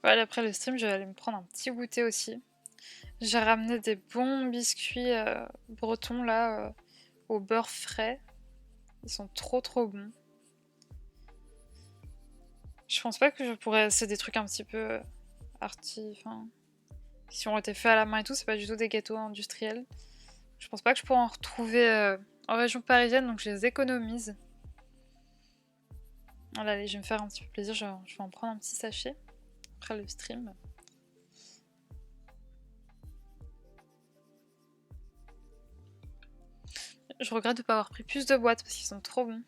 Voilà, après le stream, je vais aller me prendre un petit goûter aussi. J'ai ramené des bons biscuits bretons là, au beurre frais. Ils sont trop bons. Je pense pas que je pourrais... C'est des trucs un petit peu enfin, si on été faits à la main et tout, c'est pas du tout des gâteaux industriels. Je pense pas que je pourrais en retrouver en région parisienne, donc je les économise. Voilà, allez, je vais me faire un petit peu plaisir, je vais en prendre un petit sachet après le stream. Je regrette de pas avoir pris plus de boîtes parce qu'ils sont trop bons.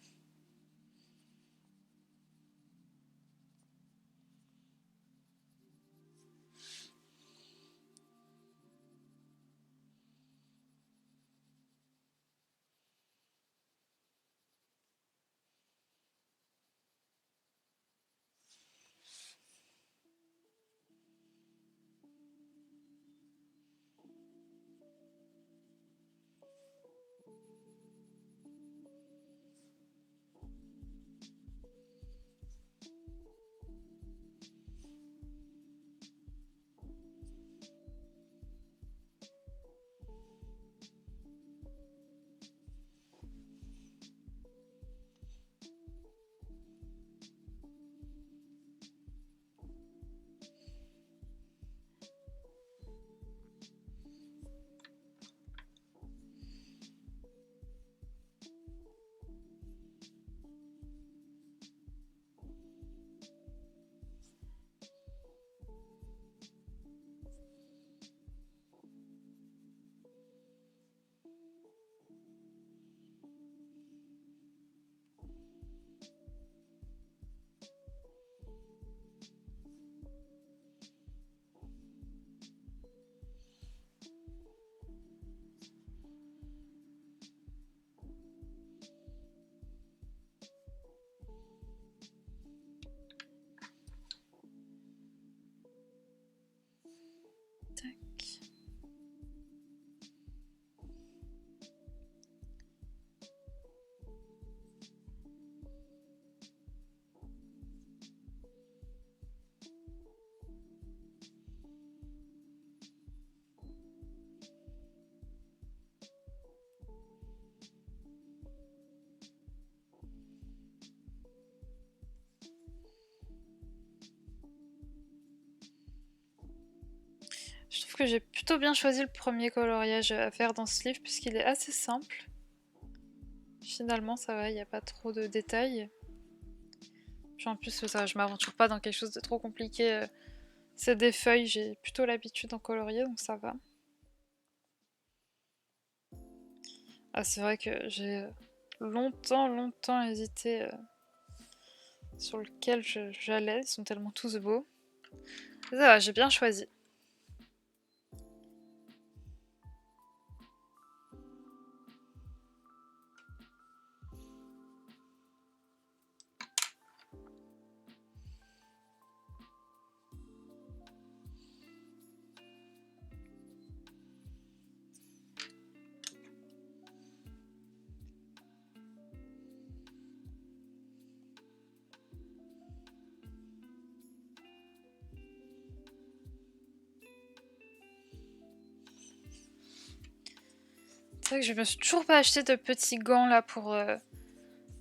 Tac. Je trouve que j'ai plutôt bien choisi le premier coloriage à faire dans ce livre puisqu'il est assez simple. Finalement, ça va, il n'y a pas trop de détails. Puis en plus, ça, je m'aventure pas dans quelque chose de trop compliqué. C'est des feuilles, j'ai plutôt l'habitude d'en colorier, donc ça va. Ah, c'est vrai que j'ai longtemps hésité sur lequel j'allais. Ils sont tellement tous beaux. Ça va, j'ai bien choisi. C'est vrai que je me suis toujours pas acheté de petits gants là pour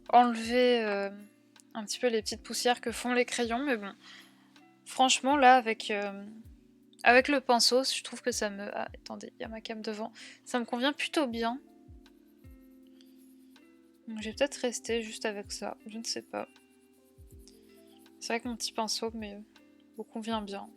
enlever un petit peu les petites poussières que font les crayons, mais bon. Franchement, là, avec le pinceau, je trouve que ça me... Ah, attendez, il y a ma cam devant. Ça me convient plutôt bien. Donc je vais peut-être rester juste avec ça, je ne sais pas. C'est vrai que mon petit pinceau me convient bien.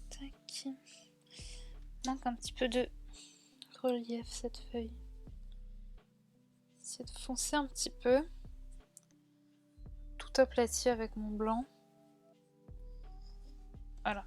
Tac. Manque un petit peu de relief cette feuille. Essayer de foncer un petit peu. Tout aplati avec mon blanc. Voilà.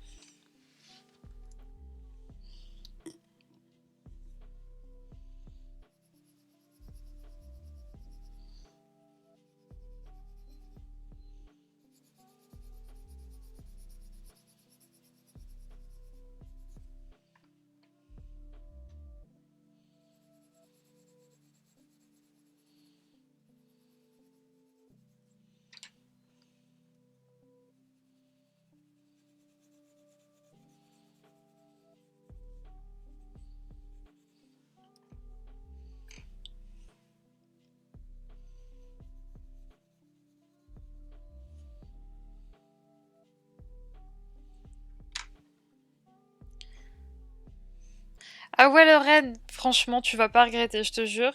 Ah ouais, Lorraine, franchement, tu vas pas regretter, je te jure.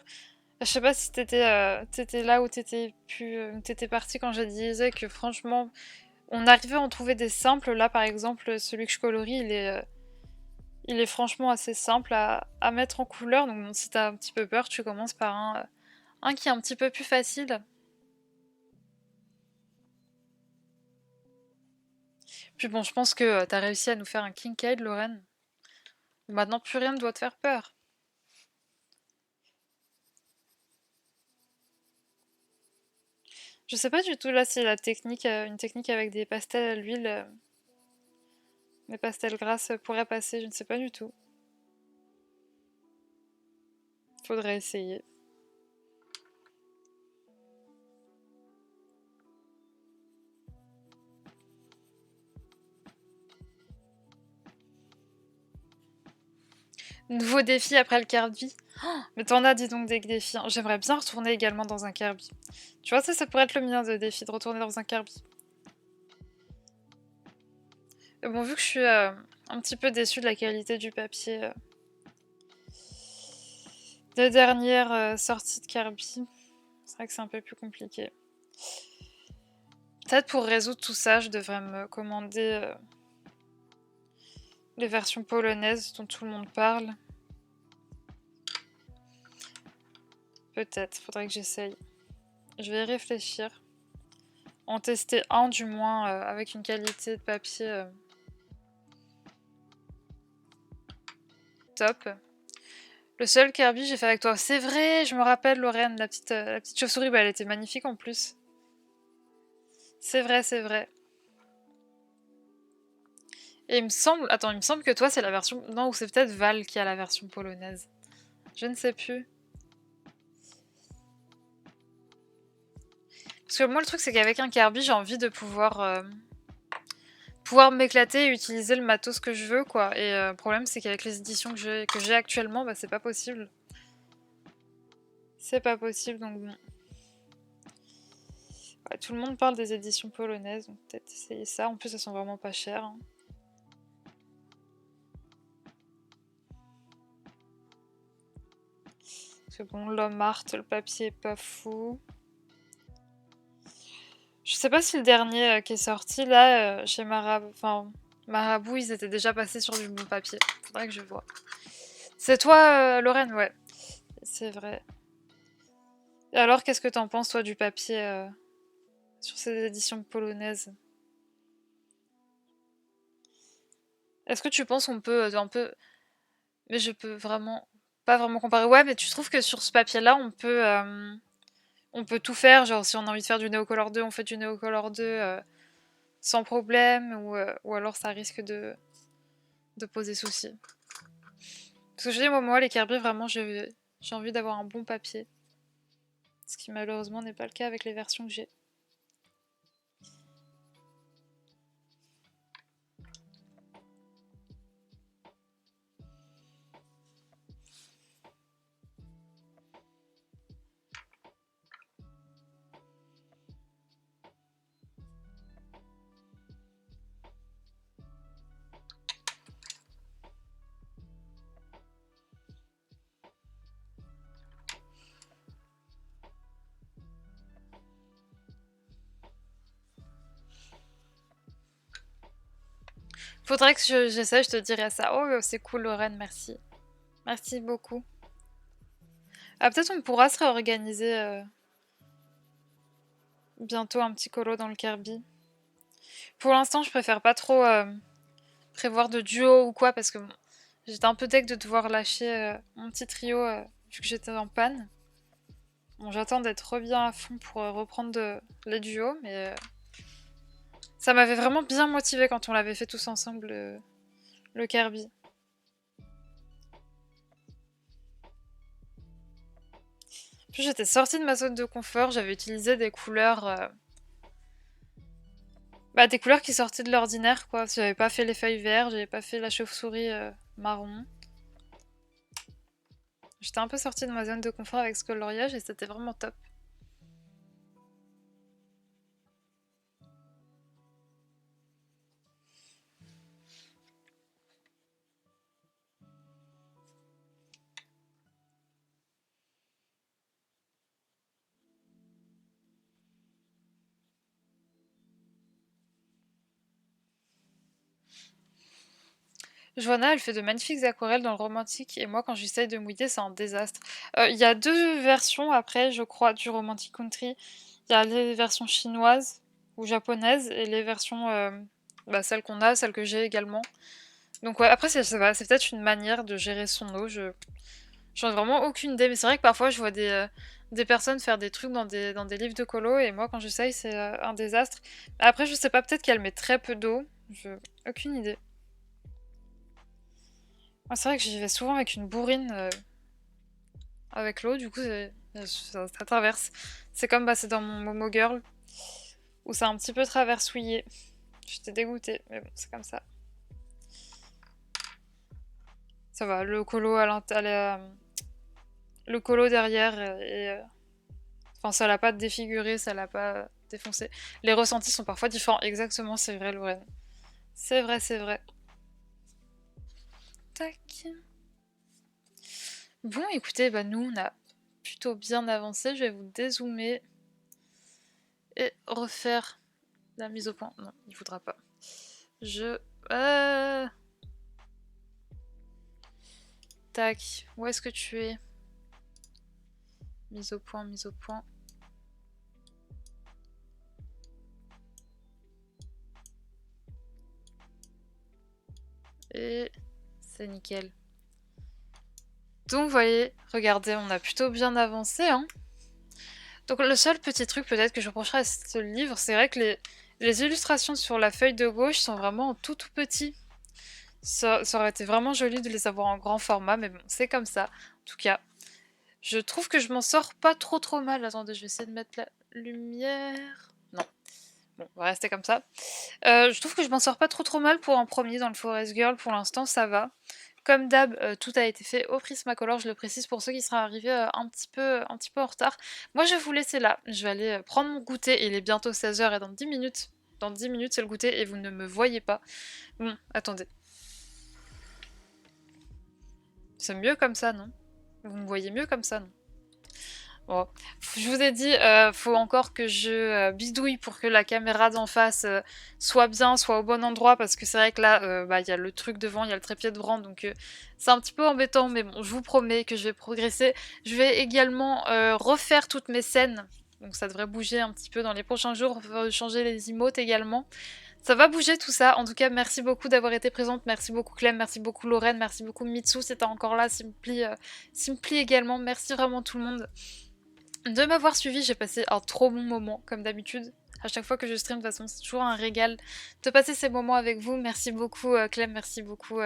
Je sais pas si t'étais là ou t'étais partie quand j'ai disais que franchement, on arrivait à en trouver des simples. Là, par exemple, celui que je colorie, il est franchement assez simple à mettre en couleur. Donc bon, si t'as un petit peu peur, tu commences par un qui est un petit peu plus facile. Puis bon, je pense que t'as réussi à nous faire un Kincaid, Lorraine. Maintenant, plus rien ne doit te faire peur. Je sais pas du tout là si la technique, une technique avec des pastels à l'huile, des pastels grasses pourrait passer, je ne sais pas du tout. Faudrait essayer. Nouveau défi après le Kirby. Oh, mais t'en as, dis donc, des défis, hein. J'aimerais bien retourner également dans un Kirby. Tu vois, ça pourrait être le mien de défi, de retourner dans un Kirby. Mais bon, vu que je suis un petit peu déçue de la qualité du papier des dernières sorties de Kirby, c'est vrai que c'est un peu plus compliqué. Peut-être pour résoudre tout ça, je devrais me commander les versions polonaises dont tout le monde parle. Peut-être, faudrait que j'essaye. Je vais y réfléchir. En tester un du moins avec une qualité de papier top. Le seul Kirby j'ai fait avec toi. C'est vrai, je me rappelle Lorraine, la petite chauve-souris, bah, elle était magnifique en plus. C'est vrai, c'est vrai. Et il me semble... Attends, il me semble que toi c'est la version... Non, ou c'est peut-être Val qui a la version polonaise. Je ne sais plus. Parce que moi le truc c'est qu'avec un Kirby j'ai envie de pouvoir m'éclater et utiliser le matos que je veux quoi. Et le problème c'est qu'avec les éditions que j'ai actuellement, bah c'est pas possible. C'est pas possible donc bon. Ouais, tout le monde parle des éditions polonaises, donc peut-être essayer ça. En plus elles sont vraiment pas chères. Hein. Parce que bon, l'homme art, le papier est pas fou. Je sais pas si le dernier qui est sorti là, chez Marabout, enfin Marabout, ils étaient déjà passés sur du bon papier. Faudrait que je vois. C'est toi, Lorraine, ouais. C'est vrai. Et alors, qu'est-ce que t'en penses, toi, du papier sur ces éditions polonaises? Est-ce que tu penses qu'on peut un peu... Mais je peux vraiment... Pas vraiment comparer. Ouais, mais tu trouves que sur ce papier-là, on peut tout faire, genre si on a envie de faire du Neocolor 2, on fait du Neocolor 2 sans problème, ou alors ça risque de poser souci. Parce que je dis, moi les Kirby, vraiment, j'ai envie d'avoir un bon papier. Ce qui malheureusement n'est pas le cas avec les versions que j'ai. Faudrait que j'essaie, je te dirais ça. Oh, c'est cool, Lorraine, merci. Merci beaucoup. Ah, peut-être on pourra se réorganiser bientôt un petit colo dans le Kirby. Pour l'instant, je préfère pas trop prévoir de duo ou quoi, parce que bon, j'étais un peu deg de devoir lâcher mon petit trio vu que j'étais en panne. Bon, j'attends d'être bien à fond pour reprendre les duos, mais ça m'avait vraiment bien motivé quand on l'avait fait tous ensemble, le Kirby. Puis j'étais sortie de ma zone de confort, j'avais utilisé des couleurs... Bah, des couleurs qui sortaient de l'ordinaire, quoi. J'avais pas fait les feuilles vertes, j'avais pas fait la chauve-souris marron. J'étais un peu sortie de ma zone de confort avec ce coloriage et c'était vraiment top. Joanna, elle fait de magnifiques aquarelles dans le romantique et moi, quand j'essaye de mouiller, c'est un désastre. Il y a deux versions après, je crois, du Romantic Country. Il y a les versions chinoises ou japonaises et les versions, bah, celles qu'on a, celles que j'ai également. Donc ouais, après, c'est peut-être une manière de gérer son eau. J'en ai vraiment aucune idée, mais c'est vrai que parfois je vois des personnes faire des trucs dans des livres de colo et moi, quand j'essaye, c'est un désastre. Après, je sais pas, peut-être qu'elle met très peu d'eau. Aucune idée. Ah, c'est vrai que j'y vais souvent avec une bourrine avec l'eau, du coup ça traverse. C'est comme bah, c'est dans mon Momo Girl, où c'est un petit peu traversouillé. J'étais dégoûtée, mais bon, c'est comme ça. Ça va, le colo à le colo derrière enfin, ça l'a pas défiguré, ça l'a pas défoncé. Les ressentis sont parfois différents. Exactement, c'est vrai, Lorraine. C'est vrai, c'est vrai. Tac. Bon, écoutez, bah nous, on a plutôt bien avancé. Je vais vous dézoomer et refaire la mise au point. Non, il voudra pas. Euh, Tac. Où est-ce que tu es? Mise au point, mise au point. Et c'est nickel. Donc, vous voyez, regardez, on a plutôt bien avancé, hein. Donc, le seul petit truc peut-être que je reprocherais à ce livre, c'est vrai que les illustrations sur la feuille de gauche sont vraiment tout petits. Ça aurait été vraiment joli de les avoir en grand format, mais bon, c'est comme ça. En tout cas, je trouve que je m'en sors pas trop mal. Attendez, je vais essayer de mettre la lumière. Non. Bon, on va rester comme ça. Je trouve que je m'en sors pas trop mal pour un premier dans le Forest Girl. Pour l'instant, ça va. Comme d'hab, tout a été fait au Prismacolor, je le précise pour ceux qui seraient arrivés un petit peu en retard. Moi, je vais vous laisser là. Je vais aller prendre mon goûter. Il est bientôt 16 h et dans 10 minutes. Dans 10 minutes, c'est le goûter et vous ne me voyez pas. Bon, attendez. C'est mieux comme ça, non? Vous me voyez mieux comme ça, non? Bon. Je vous ai dit, faut encore que je bidouille pour que la caméra d'en face soit bien, soit au bon endroit, parce que c'est vrai que là, bah, y a le truc devant, il y a le trépied devant, donc c'est un petit peu embêtant, mais bon, je vous promets que je vais progresser. Je vais également refaire toutes mes scènes, donc ça devrait bouger un petit peu dans les prochains jours, changer les emotes également. Ça va bouger tout ça. En tout cas, merci beaucoup d'avoir été présente. Merci beaucoup Clem, merci beaucoup Lorraine, merci beaucoup Mitsu si t'es encore là, Simpli également. Merci vraiment tout le monde de m'avoir suivi. J'ai passé un trop bon moment, comme d'habitude. À chaque fois que je stream, de toute façon, c'est toujours un régal de passer ces moments avec vous. Merci beaucoup Clem, merci beaucoup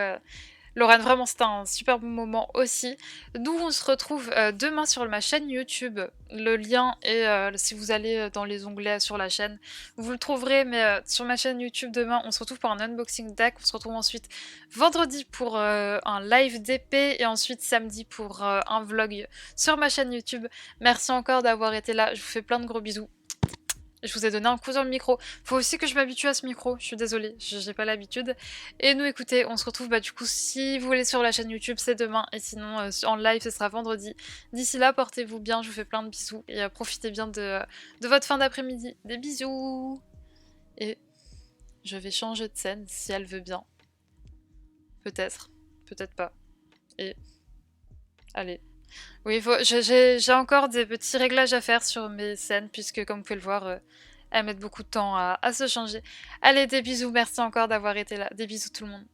Lorraine, vraiment c'était un super bon moment aussi. Nous on se retrouve demain sur ma chaîne YouTube. Le lien est, si vous allez dans les onglets sur la chaîne, vous le trouverez, mais sur ma chaîne YouTube demain on se retrouve pour un unboxing deck. On se retrouve ensuite vendredi pour un live d'épée et ensuite samedi pour un vlog sur ma chaîne YouTube. Merci encore d'avoir été là, je vous fais plein de gros bisous. Je vous ai donné un coup dans le micro. Faut aussi que je m'habitue à ce micro. Je suis désolée, j'ai pas l'habitude. Et nous, écoutez, on se retrouve du coup, si vous voulez sur la chaîne YouTube, c'est demain. Et sinon, en live, ce sera vendredi. D'ici là, portez-vous bien. Je vous fais plein de bisous. Et profitez bien de votre fin d'après-midi. Des bisous. Et je vais changer de scène si elle veut bien. Peut-être. Peut-être pas. Et allez. Oui, j'ai encore des petits réglages à faire sur mes scènes, puisque comme vous pouvez le voir, elles mettent beaucoup de temps à se changer. Allez, des bisous, merci encore d'avoir été là. Des bisous tout le monde.